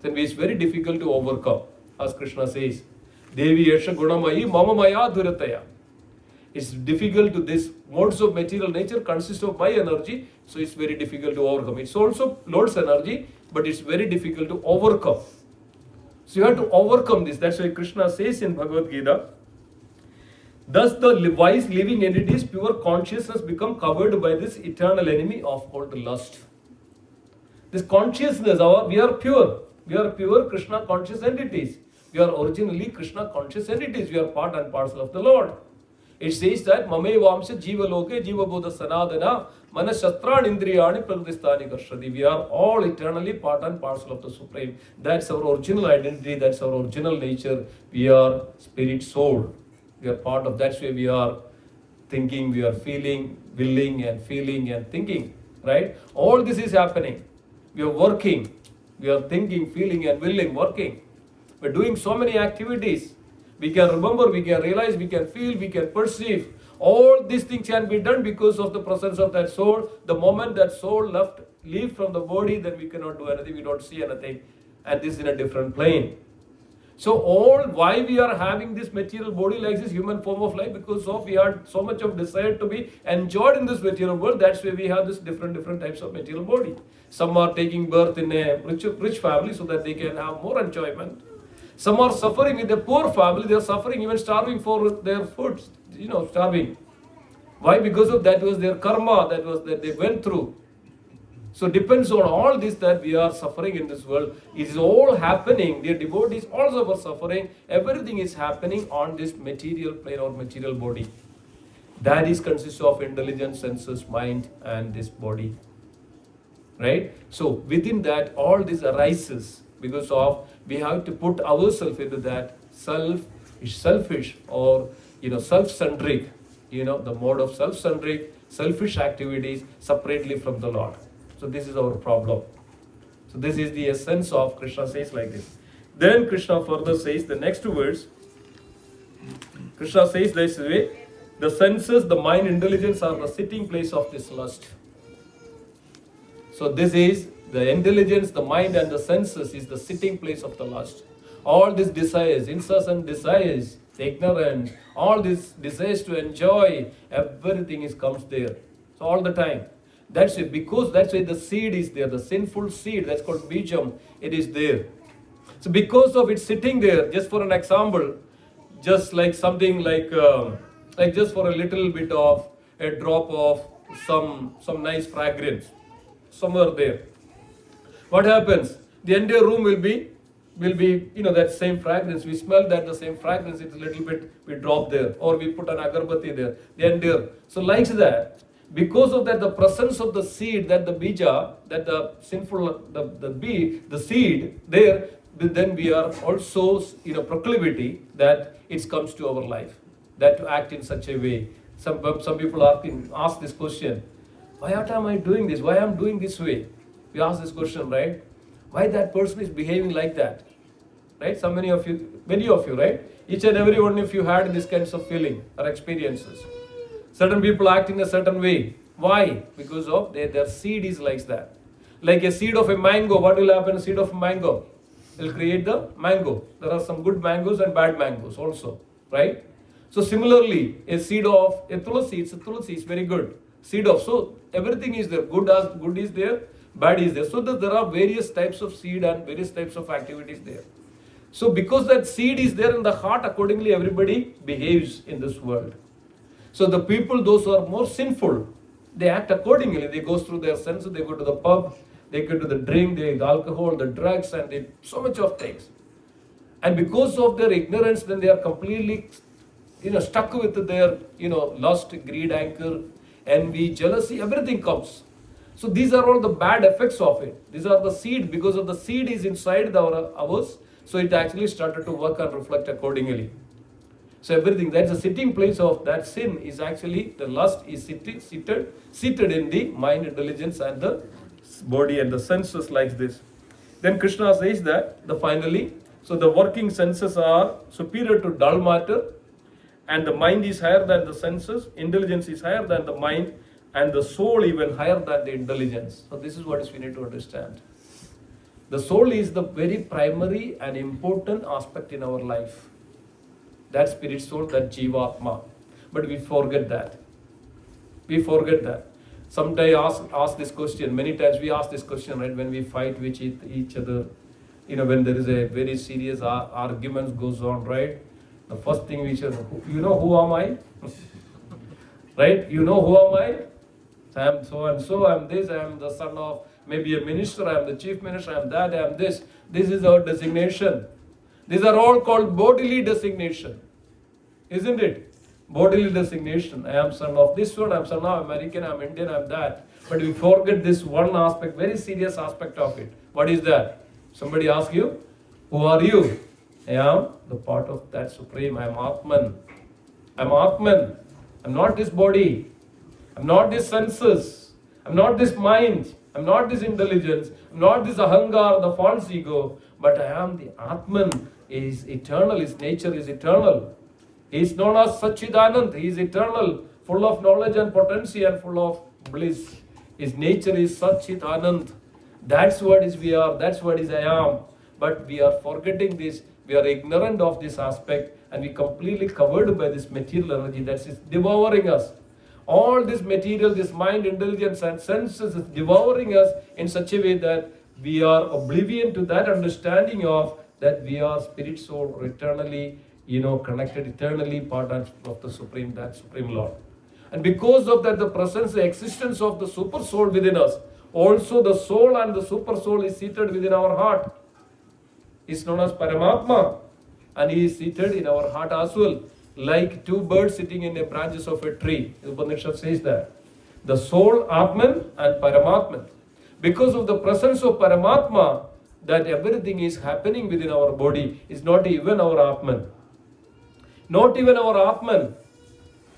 Then it's very difficult to overcome. As Krishna says, Devi Yasha Gunamayi Mamamaya Durataya. It's difficult to this modes of material nature consist of my energy, so it's very difficult to overcome. It's also Lord's energy, but it's very difficult to overcome. So you have to overcome this. That's why Krishna says in Bhagavad Gita, thus the wise living entities, pure consciousness become covered by this eternal enemy of called lust. This consciousness, we are pure. We are pure Krishna conscious entities. We are originally Krishna conscious entities. We are part and parcel of the Lord. It says that Mame Vamsha Jiva Loke Jiva Bodha Sanadana Manashastran Indriyani Prakristhani Karshadi. We are all eternally part and parcel of the Supreme. That's our original identity. That's our original nature. We are spirit soul. We are part of, that's why we are thinking, we are feeling, willing and feeling and thinking. Right? All this is happening. We are working. We are thinking, feeling and willing, working. We're doing so many activities. We can remember, we can realize, we can feel, we can perceive. All these things can be done because of the presence of that soul. The moment that soul leave from the body, then we cannot do anything, we don't see anything. And this is in a different plane. So why we are having this material body like this human form of life, because of we had so much of desire to be enjoyed in this material world. That's why we have this different types of material body. Some are taking birth in a rich family so that they can have more enjoyment. Some are suffering in a poor family. They are suffering, even starving for their food. Starving. Why? Because of that was their karma, that they went through. So depends on all this that we are suffering in this world. It is all happening. Their devotees also were suffering. Everything is happening on this material plane or material body. That is consists of intelligence, senses, mind, and this body. Right? So within that, all this arises because of we have to put ourselves into that selfish or self-centric, the mode of self-centric, selfish activities separately from the Lord. So this is our problem. So this is the essence of Krishna says like this. Then Krishna further says the next two words. Krishna says this way, the senses, the mind, intelligence are the sitting place of this lust. So this is the intelligence, the mind and the senses is the sitting place of the lust. All these desires, incessant desires, the ignorance, all these desires to enjoy, everything comes there. So all the time. That's it, because that's why the seed is there, the sinful seed, that's called bijam, it is there. So because of it sitting there, just for an example, just like something like just for a little bit of a drop of some nice fragrance, somewhere there. What happens? The entire room will be that same fragrance. We smell that the same fragrance, it's a little bit, we drop there, or we put an agarbatti there, the entire. So like that, because of that, the presence of the seed, that the bija, that the sinful, the seed there, then we are also proclivity that it comes to our life, that to act in such a way. Some people ask this question, why am I doing this? Why am I doing this way? We ask this question, right? Why that person is behaving like that? Right? So many of you, right? Each and every one of you had this kinds of feeling or experiences. Certain people act in a certain way. Why? Because of their seed is like that. Like a seed of a mango, what will happen? A seed of a mango will create the mango. There are some good mangoes and bad mangoes also, right? So similarly, a seed of a tulsi is very good. Seed of, so everything is there. Good is there, bad is there. So there are various types of seed and various types of activities there. So because that seed is there in the heart, accordingly everybody behaves in this world. So the people, those who are more sinful, they act accordingly. They go through their senses, they go to the pub, they go to the drink, the alcohol, the drugs, and they so much of things. And because of their ignorance, then they are completely, stuck with their, lust, greed, anger, envy, jealousy, everything comes. So these are all the bad effects of it. These are the seed. Because of the seed is inside ours, so it actually started to work and reflect accordingly. So everything, that's a sitting place of that sin is actually, the lust is seated in the mind, intelligence, and the body and the senses like this. Then Krishna says that, finally, so the working senses are superior to dull matter, and the mind is higher than the senses, intelligence is higher than the mind, and the soul even higher than the intelligence. So this is what we need to understand. The soul is the very primary and important aspect in our life. That spirit soul, that Jivatma. But we forget that. Sometimes ask this question. Many times we ask this question, right? When we fight with each other, when there is a very serious argument goes on, right? The first thing we should, who am I? Right? Who am I? I am so and so, I am this, I am the son of maybe a minister, I am the chief minister, I am that, I am this. This is our designation. These are all called bodily designation. Isn't it? Bodily designation. I am son of this one, I am son of American, I am Indian, I am that. But we forget this one aspect, very serious aspect of it. What is that? Somebody asks you, who are you? I am the part of that Supreme. I am Atman. I am Atman. I am not this body. I am not these senses. I am not this mind. I am not this intelligence. I am not this ahangar, the false ego. But I am the Atman. He is eternal. His nature is eternal. He is known as Satchidanand. He is eternal, full of knowledge and potency and full of bliss. His nature is Satchidanand. That's what is we are. That's what is I am. But we are forgetting this. We are ignorant of this aspect, and we completely covered by this material energy that is devouring us. All this material, this mind, intelligence, and senses is devouring us in such a way that we are oblivion to that understanding of that we are spirit soul eternally, connected eternally, part of the Supreme, that Supreme Lord. And because of that, the presence, the existence of the super soul within us, also the soul and the super soul is seated within our heart. Is known as Paramatma, and he is seated in our heart as well, like two birds sitting in the branches of a tree. The Upanishad says that. The soul, Atman, and Paramatman. Because of the presence of Paramatma, that everything is happening within our body is not even our Atman. Not even our Atman.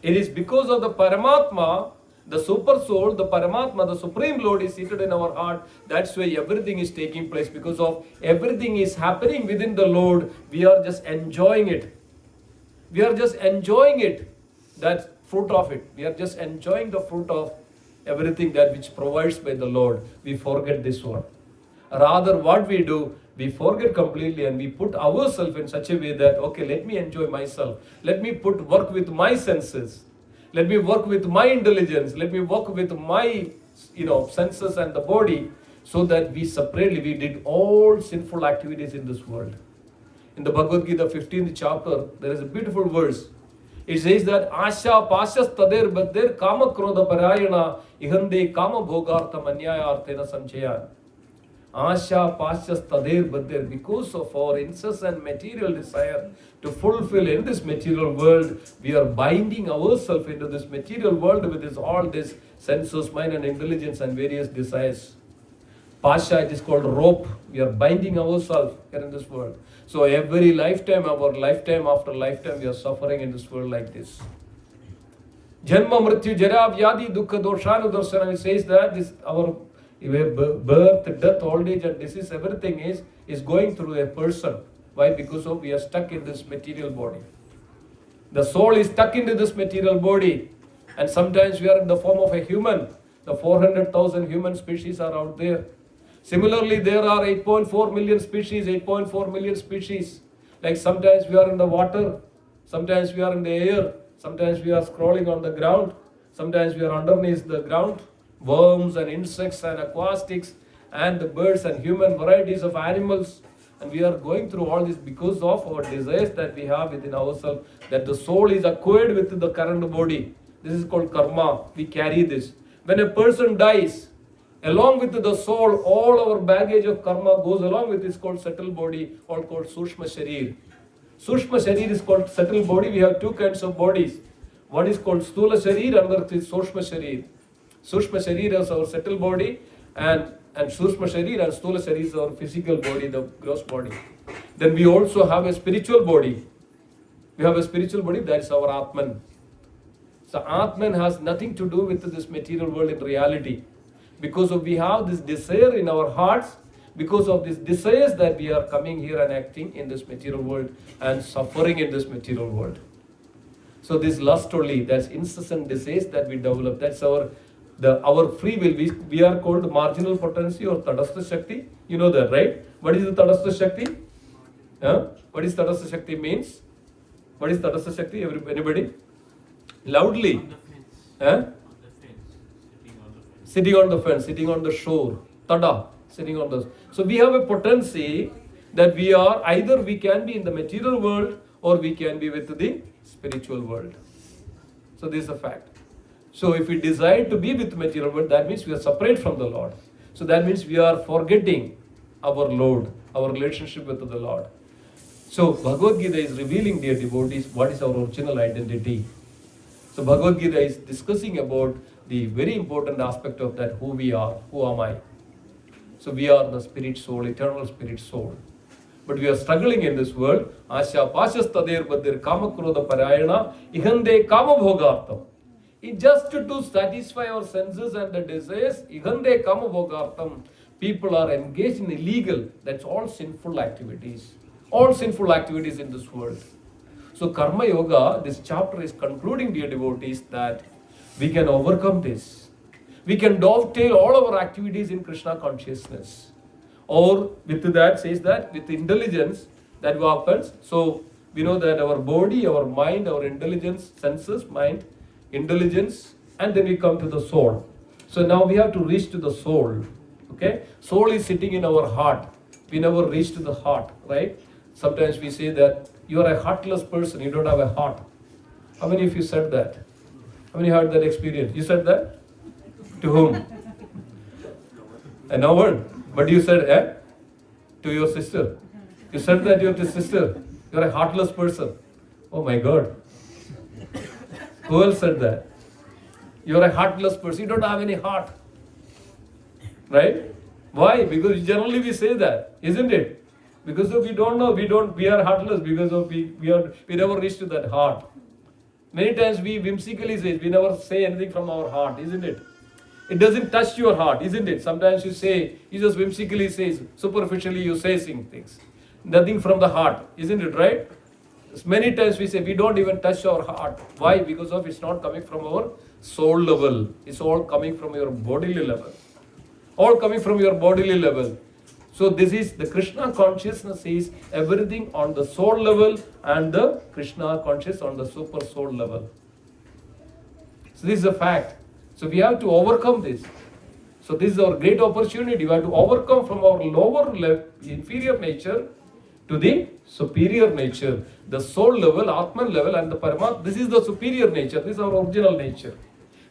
It is because of the Paramatma, the super soul, the Paramatma, the Supreme Lord is seated in our heart. That's why everything is taking place. Because of everything is happening within the Lord, we are just enjoying it. We are just enjoying it, that fruit of it. We are just enjoying the fruit of everything that which provides by the Lord. We forget this one. Rather, what we do, we forget completely and we put ourselves in such a way that, okay, let me enjoy myself. Let me work with my senses. Let me work with my intelligence. Let me work with my, senses and the body, so that we did all sinful activities in this world. In the Bhagavad Gita 15th chapter, there is a beautiful verse. It says that Asha Pashas Tader Bader Kama Krodha Parayana Ihande Kama Bhogartha Manyaya Arthena Sanchaya. Asha Pashas Tader Bader, because of our incessant material desire to fulfill in this material world, we are binding ourselves into this material world with all this senses, mind and intelligence and various desires. Pasha, it is called rope. We are binding ourselves here in this world. So every lifetime, our lifetime after lifetime, we are suffering in this world like this. Janma Mrityu Jara Vyadi Dukkha Doshanu Darsana, it says that this our birth, death, old age and disease, everything is going through a person. Why? Because we are stuck in this material body. The soul is stuck into this material body, and sometimes we are in the form of a human. The 400,000 human species are out there. Similarly, there are 8.4 million species. Like sometimes we are in the water, sometimes we are in the air, sometimes we are crawling on the ground, sometimes we are underneath the ground. Worms and insects and aquatics and the birds and human varieties of animals. And we are going through all this because of our desires that we have within ourselves, that the soul is acquired with the current body. This is called karma. We carry this. When a person dies, along with the soul, all our baggage of karma goes along with this called subtle body, or called Sushma Sharir. Sushma Sharir is called subtle body. We have two kinds of bodies. One is called Stula Sharir, another is Sushma Sharir. Sushma Sharir is our subtle body, and Sushma Sharir and Stula Sharir is our physical body, the gross body. Then we also have a spiritual body. We have a spiritual body, that is our Atman. So Atman has nothing to do with this material world in reality. Because we have this desire in our hearts, because of these desires that we are coming here and acting in this material world and suffering in this material world. So this lust only, that's incessant desires that we develop. That's our free will. We are called marginal potency or Tadastha Shakti. You know that, right? What is the Tadastha Shakti? What is Tadastha Shakti means? What is Tadastha Shakti? Anybody? Loudly. Sitting on the fence, sitting on the shore. Tada, sitting on the... So we have a potency that we are, either we can be in the material world or we can be with the spiritual world. So this is a fact. So if we desire to be with the material world, that means we are separate from the Lord. So that means we are forgetting our Lord, our relationship with the Lord. So Bhagavad Gita is revealing, dear devotees, what is our original identity. So Bhagavad Gita is discussing about the very important aspect of that, who we are, who am I. So we are the spirit soul, eternal spirit soul. But we are struggling in this world. Asya pashastadir badir kamakroda parayana ihande kama bhogartam. It just to satisfy our senses and the desires, ihande kama bhogartam. People are engaged in illegal, that's all sinful activities. All sinful activities in this world. So Karma Yoga, this chapter is concluding, dear devotees, that we can overcome this. We can dovetail all our activities in Krishna consciousness. Or with that says that with intelligence that happens. So we know that our body, our mind, our intelligence, senses, mind, intelligence, and then we come to the soul. So now we have to reach to the soul. Okay? Soul is sitting in our heart. We never reach to the heart, right? Sometimes we say that you are a heartless person, you don't have a heart. How many of you said that? How many had that experience? You said that? To whom? And no one. But you said, to your sister. You said that to your sister. You are a heartless person. Oh my God. Who else said that? You are a heartless person. You don't have any heart. Right? Why? Because generally we say that, isn't it? Because we don't know, we are heartless because of we never reach to that heart. Many times we whimsically say, we never say anything from our heart, isn't it? It doesn't touch your heart, isn't it? Sometimes you just whimsically says, superficially you say things. Nothing from the heart, isn't it, right? Many times we say we don't even touch our heart. Why? Because of it's not coming from our soul level. It's all coming from your bodily level. All coming from your bodily level. So this is the Krishna consciousness is everything on the soul level and the Krishna consciousness on the super soul level. So this is a fact. So we have to overcome this. So this is our great opportunity. We have to overcome from our lower level, inferior nature to the superior nature. The soul level, Atman level and the Paramatma. This is the superior nature. This is our original nature.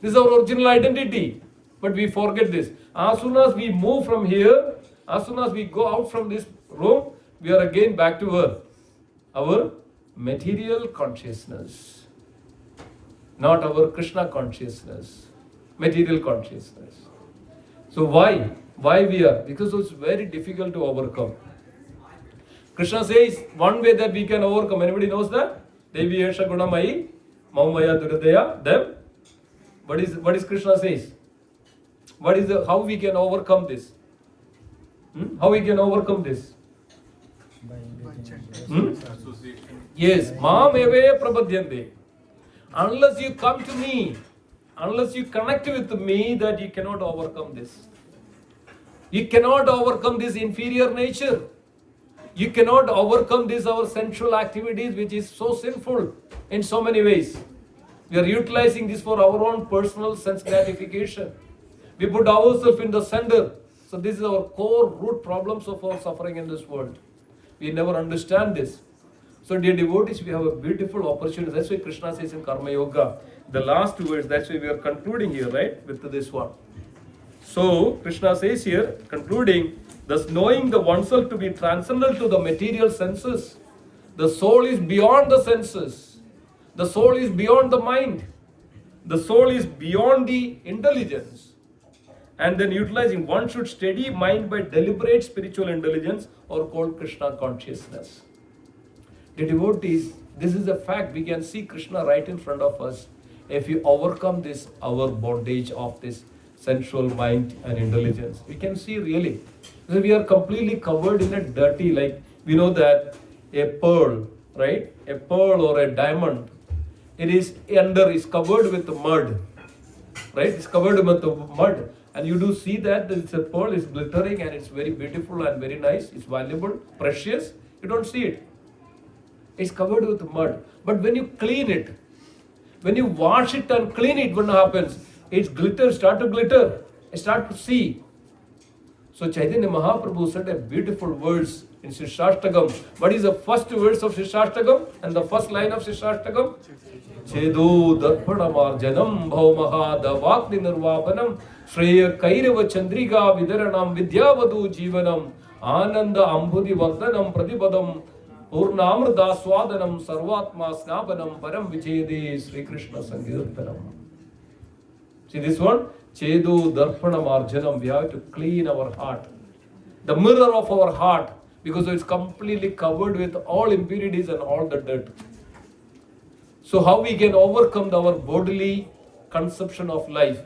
This is our original identity. But we forget this. As soon as we move from here, as soon as we go out from this room, we are again back to our material consciousness. Not our Krishna consciousness. Material consciousness. So why? Why we are? Because it's very difficult to overcome. Krishna says one way that we can overcome. Anybody knows that? Devi Yesha Gunamai, Maumaya Duradaya, them. What is Krishna says? How we can overcome this? How we can overcome this? Yes, Mam eve prabhadyante. Unless you come to me, unless you connect with me, that you cannot overcome this. You cannot overcome this inferior nature. You cannot overcome this our sensual activities, which is so sinful in so many ways. We are utilizing this for our own personal sense gratification. We put ourselves in the center. So this is our core root problems of our suffering in this world. We never understand this. So dear devotees, we have a beautiful opportunity. That's why Krishna says in Karma Yoga, the last words, that's why we are concluding here, right, with this one. So Krishna says here, concluding, thus knowing the oneself to be transcendental to the material senses, the soul is beyond the senses, the soul is beyond the mind, the soul is beyond the intelligence. And then utilizing, one should steady mind by deliberate spiritual intelligence or called Krishna consciousness. The devotees, this is a fact. We can see Krishna right in front of us. If we overcome this, our bondage of this sensual mind and intelligence, we can see really. So we are completely covered in a dirty, like we know that a pearl, right? A pearl or a diamond, it is covered with mud, right? It's covered with the mud. And you do see that it's a pearl, is glittering and it's very beautiful and very nice. It's valuable, precious. You don't see it. It's covered with mud. But when you clean it, when you wash it and clean it, what happens? Its glitter start to glitter. It start to see. So Chaitanya Mahaprabhu said a beautiful words in Shishashtagam. What is the first verse of Shishashtagam and the first line of Shishashtagam? Chedu darpanamarjanam bhaumaha davakni nirvapanam shreya kairava chandriga vidaranam vidyavadu jivanam ananda ambudhi vardanam pratipadam purnamrda swadanam sarvatma snapanam param vichede Sri Krishna Sankirtanam. See this one? Chedu darpanam arjanam. We have to clean our heart. The mirror of our heart, because it's completely covered with all impurities and all the dirt. So how we can overcome our bodily conception of life?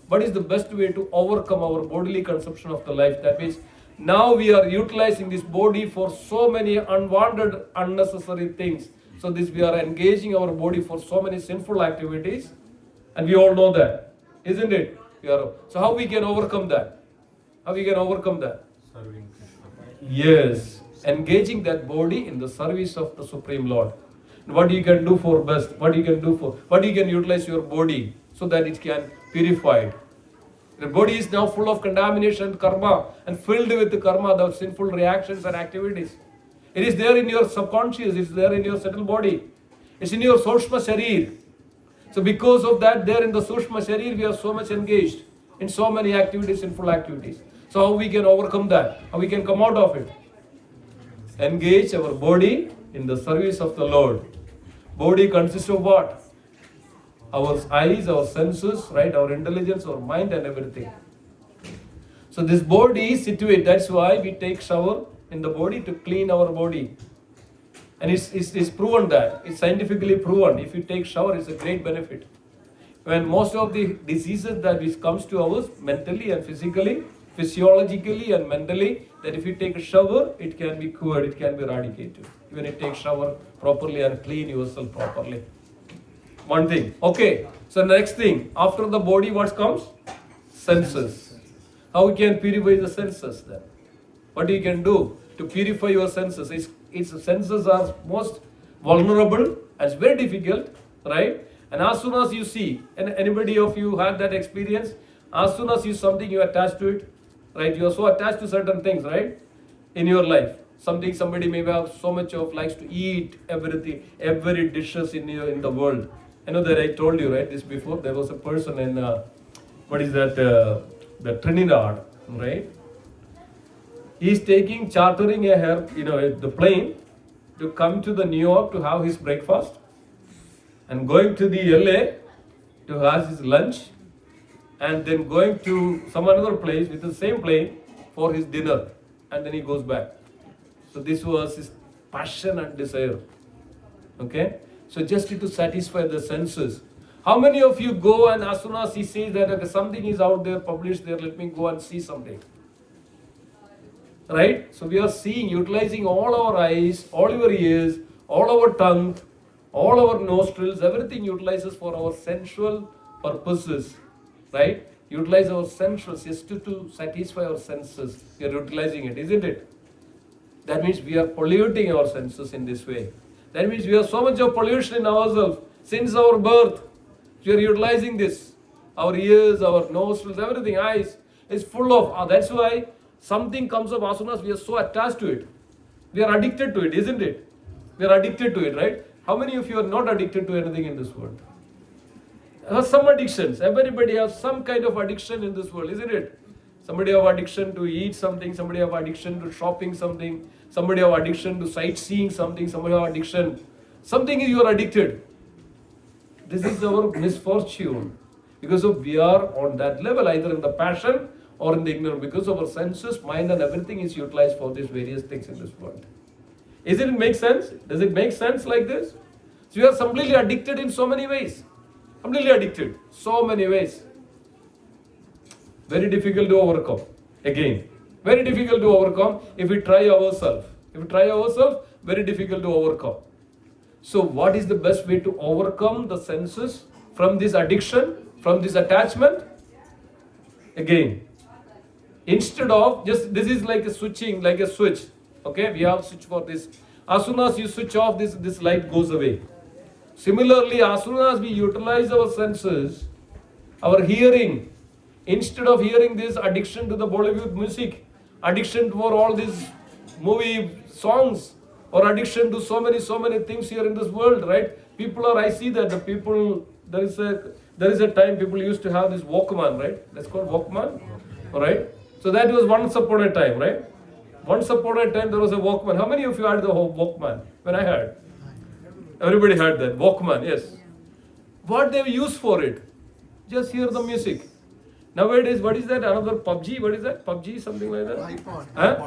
What is the best way to overcome our bodily conception of the life? That means now we are utilizing this body for so many unwanted, unnecessary things. So this we are engaging our body for so many sinful activities, and we all know that, isn't it? So how we can overcome that? How we can overcome that? Serving Krishna. Yes, engaging that body in the service of the Supreme Lord. What you can do for best? What you can utilize your body so that it can purify it. The body is now full of contamination, karma, and filled with the karma, the sinful reactions and activities. It is there in your subconscious, it's there in your subtle body, it's in your Sushma Sharir. So because of that, there in the Sushma Sharir, we are so much engaged in so many activities, sinful activities. So how we can overcome that? How we can come out of it? Engage our body in the service of the Lord. Body consists of what? Our eyes, our senses, right? Our intelligence, our mind and everything. So this body is situated. That's why we take shower in the body to clean our body. And it's proven that. It's scientifically proven. If you take shower, it's a great benefit. When most of the diseases that which comes to us mentally and physically, physiologically and mentally, that if you take a shower, it can be cured, it can be eradicated. Even if you take shower properly and clean yourself properly. One thing. Okay. So next thing, after the body, what comes? Senses. How you can purify the senses then? What you can do to purify your senses? Its senses are most vulnerable and it's very difficult, right? And as soon as you see, and anybody of you had that experience, as soon as you see something, you attach to it, right? You are so attached to certain things, right? In your life. Somebody may have so much of likes to eat everything, every dishes in the world. I know that I told you, right, this before. There was a person in, the Trinidad, right? He's chartering the plane to come to the New York to have his breakfast and going to the LA to have his lunch and then going to some another place with the same plane for his dinner and then he goes back. So this was his passion and desire. Okay? So just to satisfy the senses. How many of you go and as soon as he says that okay, something is out there, published there, let me go and see something. Right? So we are seeing, utilizing all our eyes, all our ears, all our tongue, all our nostrils, everything utilizes for our sensual purposes. Right? Utilize our sensuals just to satisfy our senses. We are utilizing it, isn't it? That means we are polluting our senses in this way. That means we have so much of pollution in ourselves since our birth. We are utilizing this. Our ears, our nostrils, everything, eyes is full of. That's why something comes up as soon as we are so attached to it. We are addicted to it, isn't it? We are addicted to it, right? How many of you are not addicted to anything in this world? Some addictions. Everybody has some kind of addiction in this world, isn't it? Somebody have addiction to eat something, somebody have addiction to shopping something, somebody have addiction to sightseeing something, somebody have addiction. Something is you are addicted. This is our misfortune. Because of we are on that level, either in the passion or in the ignorance. Because of our senses, mind and everything is utilized for these various things in this world. Isn't it make sense? Does it make sense like this? So you are completely addicted in so many ways. Completely addicted. So many ways. Very difficult to overcome. Again, very difficult to overcome if we try ourselves. If we try ourselves, very difficult to overcome. So what is the best way to overcome the senses from this addiction, from this attachment? Again, instead of just, this is like a switching, like a switch. Okay, we have switch for this. As soon as you switch off, this light goes away. Similarly, as soon as we utilize our senses, our hearing, instead of hearing this addiction to the Bollywood music, addiction for all these movie songs, or addiction to so many things here in this world, right? People are, I see that the people, there is a time people used to have this Walkman, right? That's called Walkman, all right? So that was once upon a time, right? Once upon a time there was a Walkman. How many of you had the Walkman? When I had? Everybody had that. Walkman, yes. What they use for it? Just hear the music. Nowadays, what is that? Another PUBG? What is that? PUBG, something like that?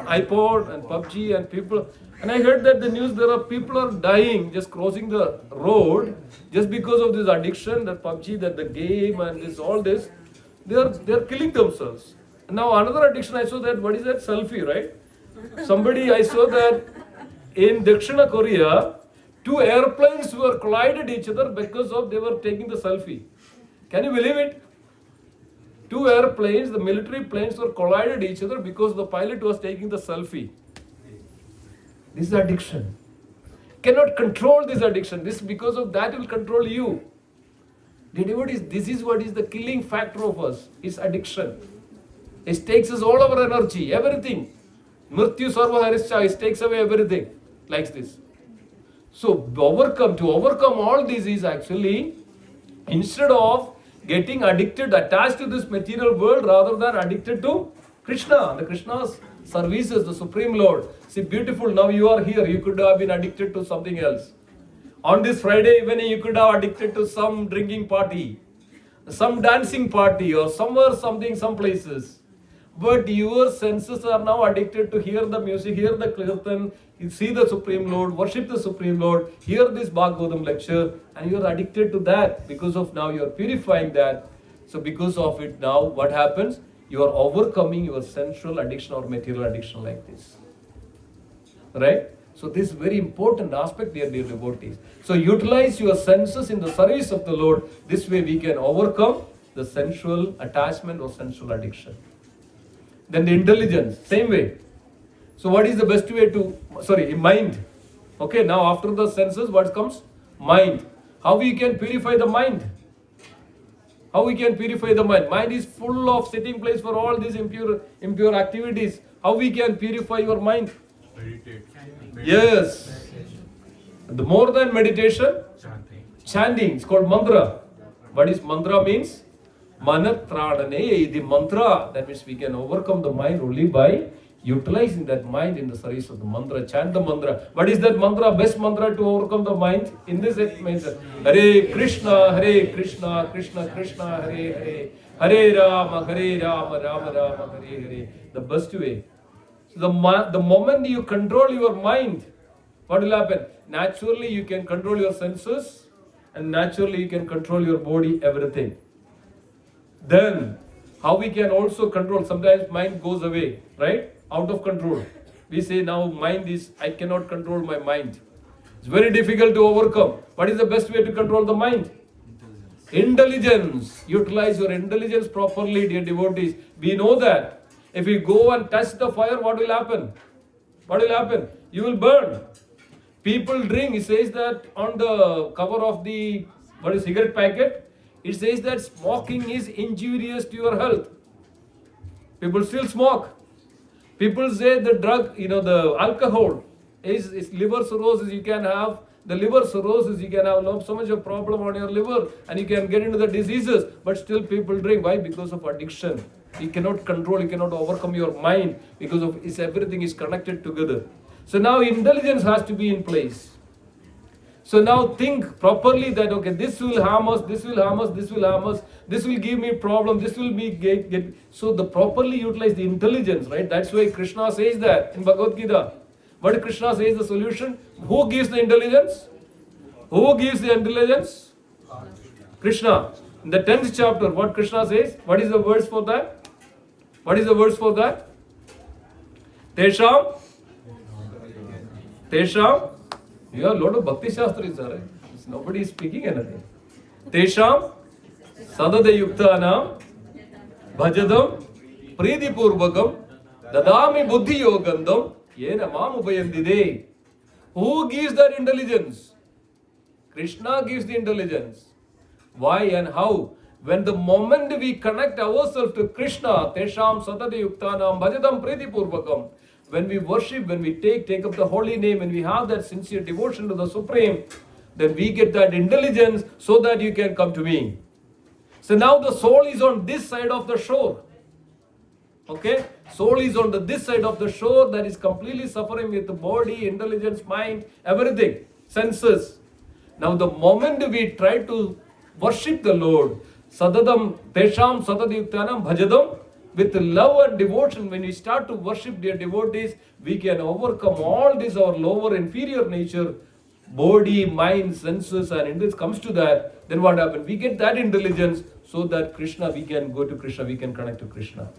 iPod and PUBG and people. And I heard that the news, there are people are dying just crossing the road just because of this addiction, that PUBG, that the game and this, all this. They are killing themselves. Now another addiction I saw that, what is that? Selfie, right? Somebody, I saw that in Dakshina Korea, 2 airplanes were collided each other because of they were taking the selfie. Can you believe it? 2 airplanes, the military planes were collided each other because the pilot was taking the selfie. This is addiction. Cannot control this addiction. This because of that will control you. This is what is the killing factor of us. It's addiction. It takes us all our energy, everything. Mrityu sarva harischa, it takes away everything. Like this. So to overcome all this is actually, instead of getting addicted, attached to this material world rather than addicted to Krishna, the Krishna's services, the Supreme Lord. See, beautiful, now you are here, you could have been addicted to something else. On this Friday evening, you could have addicted to some drinking party, some dancing party or somewhere, something, some places. But your senses are now addicted to hear the music, hear the kirtan, see the Supreme Lord, worship the Supreme Lord, hear this Bhagavatam lecture, and you are addicted to that. Because of now you are purifying that. So because of it now, what happens? You are overcoming your sensual addiction or material addiction like this. Right? So this is very important aspect, dear devotees. So utilize your senses in the service of the Lord. This way we can overcome the sensual attachment or sensual addiction. Then the intelligence, same way. So what is the best way to, mind. Okay, now after the senses, what comes? Mind. How we can purify the mind? How we can purify the mind? Mind is full of sitting place for all these impure activities. How we can purify your mind? Meditate. Yes. The more than meditation, chanting. It's called mantra. What is mantra means? Manatradane, the mantra. That means we can overcome the mind only by utilizing that mind in the service of the mantra. Chant the mantra. What is that mantra? Best mantra to overcome the mind? In this it means Hare Krishna, Krishna Krishna, Hare Hare, Hare Rama, Rama Rama, Hare Hare. The best way. So the moment you control your mind, what will happen? Naturally you can control your senses and naturally you can control your body, everything. Then, how we can also control, sometimes mind goes away, right? Out of control. We say now mind is, I cannot control my mind. It's very difficult to overcome. What is the best way to control the mind? Intelligence. Utilize your intelligence properly, dear devotees. We know that. If you go and touch the fire, what will happen? What will happen? You will burn. People drink, it says that on the cover of the cigarette packet, it says that smoking is injurious to your health. People still smoke. People say the drug, the alcohol, is liver cirrhosis, you can have the liver cirrhosis, you can have so much of problem on your liver and you can get into the diseases, but still people drink. Why? Because of addiction. You cannot control, you cannot overcome your mind because of everything is connected together. So now intelligence has to be in place. So now think properly that, okay, this will harm us, this will harm us, this will harm us, this will give me problem, this will be get. So the properly utilize the intelligence, right? That's why Krishna says that in Bhagavad Gita. What Krishna says the solution? Who gives the intelligence? Who gives the intelligence? Krishna. In the 10th chapter, what Krishna says? What is the verse for that? What is the verse for that? Tesham. You have a lot of Bhakti Shastris, right? Nobody is speaking anything. Tesham sadade yuktanam bhajadam priti purvakam dadami buddhi yogandam yena mam upayandide. Who gives that intelligence? Krishna gives the intelligence. Why and how? When the moment we connect ourselves to Krishna, Tesham sadade yuktanam bhajadam priti purvakam, when we worship, when we take up the holy name, when we have that sincere devotion to the Supreme, then we get that intelligence so that you can come to me. So now the soul is on this side of the shore. Okay? Soul is on this side of the shore that is completely suffering with the body, intelligence, mind, everything, senses. Now the moment we try to worship the Lord, Sadadam, Tesham Sadadayuktanam Bhajadam, with love and devotion, when we start to worship their devotees, we can overcome all this, our lower inferior nature, body, mind, senses, and intelligence comes to that. Then what happens? We get that intelligence so that Krishna, we can go to Krishna, we can connect to Krishna.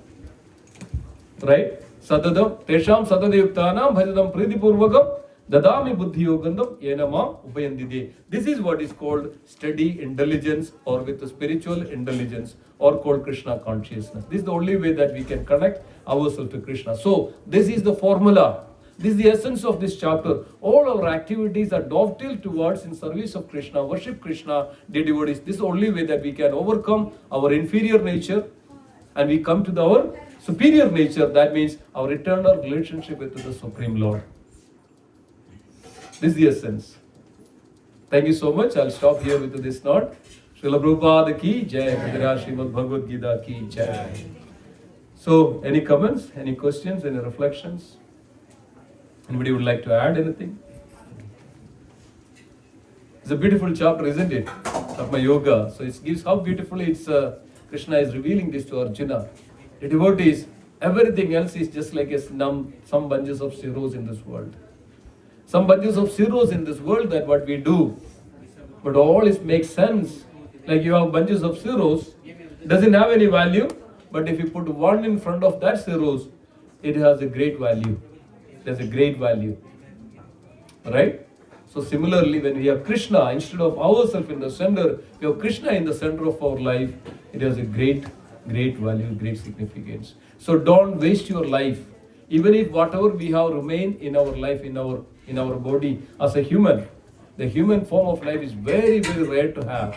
Right? Sadadam, Tesham Sadadayuktanam Bhajadam Pridipurvakam Dadami Buddhi Yogandam Yenama Upayandide. This is what is called steady intelligence, or with the spiritual intelligence, or called Krishna consciousness. This is the only way that we can connect ourselves to Krishna. So, this is the formula. This is the essence of this chapter. All our activities are dovetailed towards in service of Krishna, worship Krishna, dear devotees. This is the only way that we can overcome our inferior nature and we come to our superior nature. That means our eternal relationship with the Supreme Lord. This is the essence. Thank you so much. I'll stop here with this note. Srila Prabhupada ki jai, Bhagavad Srimad Bhagavad Gita ki jai. So, any comments, any questions, any reflections? Anybody would like to add anything? It's a beautiful chapter, isn't it? Karma Yoga. So it gives how beautifully Krishna is revealing this to Arjuna. The devotees, everything else is just like some bunches of zeros in this world. Some bunches of zeros in this world, that what we do. But all it makes sense. Like you have bunches of zeros, doesn't have any value, but if you put one in front of that zeros, it has a great value. There's a great value. Right? So similarly, when we have Krishna, instead of ourselves in the center, we have Krishna in the center of our life, it has a great value, great significance. So don't waste your life. Even if whatever we have remain in our life, in our body as a human, the human form of life is very, very rare to have.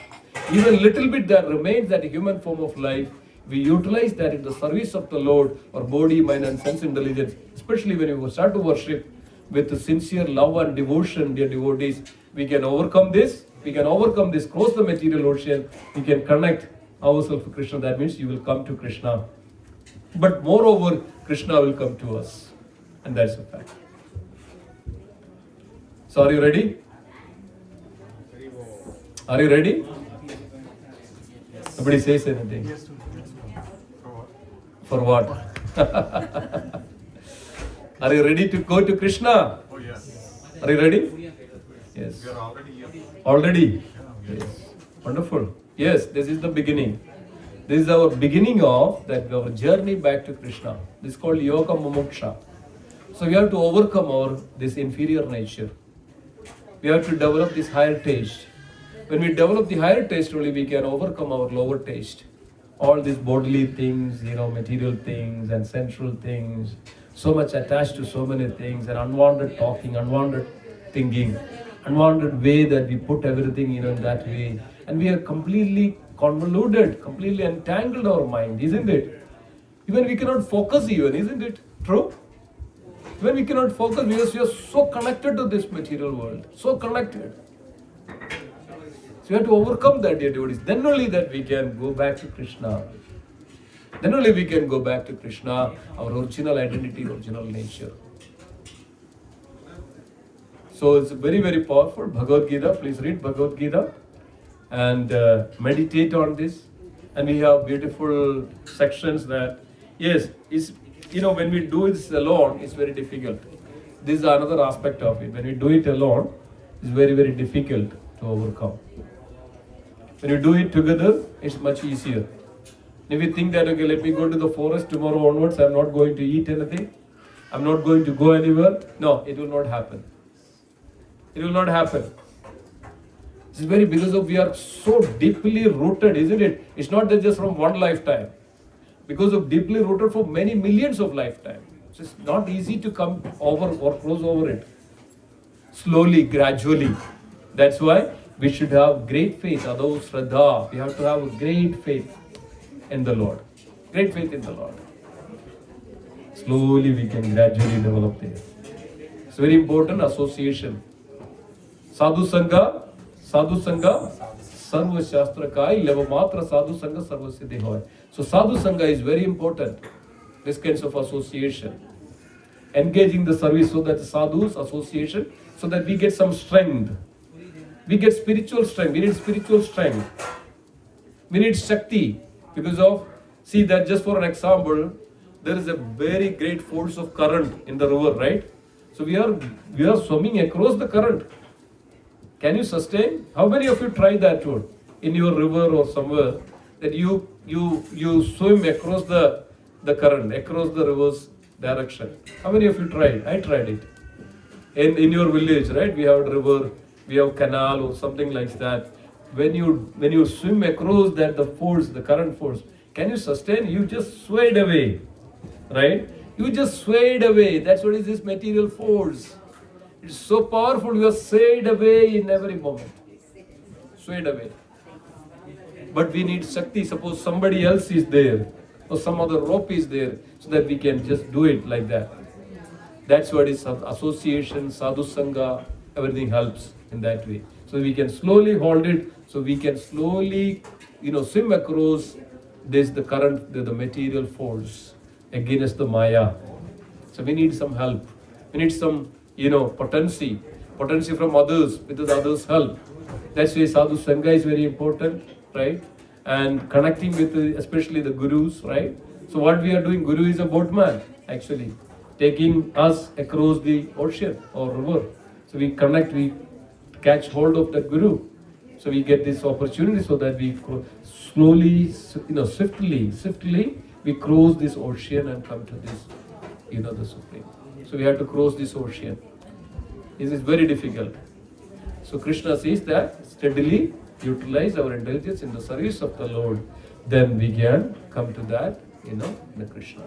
Even little bit that remains, that human form of life, we utilize that in the service of the Lord, our body, mind and sense intelligence, especially when we start to worship with sincere love and devotion, dear devotees, we can overcome this, cross the material ocean, we can connect ourselves to Krishna. That means you will come to Krishna. But moreover, Krishna will come to us. And that's a fact. So are you ready? Are you ready? Nobody says anything. For what? Are you ready to go to Krishna? Oh, yes. Are you ready? Yes. We are already here. Already? Yes. Wonderful. Yes, this is the beginning. This is our beginning of our journey back to Krishna. This is called Yoga Mumuksha. So we have to overcome this inferior nature. We have to develop this higher taste. When we develop the higher taste, only we can overcome our lower taste. All these bodily things, material things and sensual things, so much attached to so many things, and unwanted talking, unwanted thinking, unwanted way that we put everything, in that way. And we are completely convoluted, completely entangled our mind, isn't it? Even we cannot focus even, isn't it? True? When we cannot focus because we are so connected to this material world, so connected. So we have to overcome that, dear devotees. Then only that we can go back to Krishna. Then only we can go back to Krishna, our original identity, original nature. So it's very, very powerful. Bhagavad Gita, please read Bhagavad Gita and meditate on this. And we have beautiful sections that, yes, it's, when we do this alone, it's very difficult. This is another aspect of it. When we do it alone, it's very, very difficult to overcome. When you do it together, it's much easier. If you think that, okay, let me go to the forest tomorrow onwards, I'm not going to eat anything, I'm not going to go anywhere. No, it will not happen. It will not happen. This is very because of we are so deeply rooted, isn't it? It's not that just from one lifetime. Because of deeply rooted for many millions of lifetimes. So it's not easy to come over or cross over it. Slowly, gradually. That's why we should have great faith. Adho Shraddha. We have to have a great faith in the Lord. Great faith in the Lord. Slowly we can gradually develop this. It's very important association. Sadhu Sangha, Sarva Shastra Kai, Leva Matra Sadhu Sangha, Sarva Siddhi Hoy. So Sadhu Sangha is very important. This kinds of association. Engaging the service so that the sadhus, association, so that we get some strength. We get spiritual strength. We need spiritual strength. We need Shakti. Because of, see that just for an example, there is a very great force of current in the river, right? So we are swimming across the current. Can you sustain? How many of you tried that one in your river or somewhere that you swim across the current, across the river's direction? How many of you tried? I tried it. In your village, right? We have a river, we have canal or something like that. When you swim across that, the current force, can you sustain? You just swayed away, right? You just swayed away. That's what is this material force. It's so powerful. You are swayed away in every moment. Swayed away. But we need Shakti. Suppose somebody else is there or some other rope is there so that we can just do it like that. That's what is association, sadhu sangha, everything helps in that way. So we can slowly hold it, so we can slowly, swim across the current, the material force against the Maya. So we need some help. We need some, potency from others, with the others' help. That's why sadhu sangha is very important, right? And connecting with especially the gurus, right? So what we are doing, guru is a boatman, actually, taking us across the ocean or river. So we connect, we catch hold of the guru. So we get this opportunity so that we slowly, swiftly, we cross this ocean and come to this, the Supreme. So we have to cross this ocean. This is very difficult. So Krishna says that steadily utilize our intelligence in the service of the Lord. Then we can come to that, the Krishna.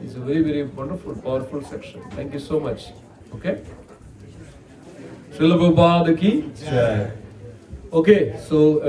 It's a very, very wonderful, powerful section. Thank you so much. Okay? Srila Prabhupada ki jai. Okay, so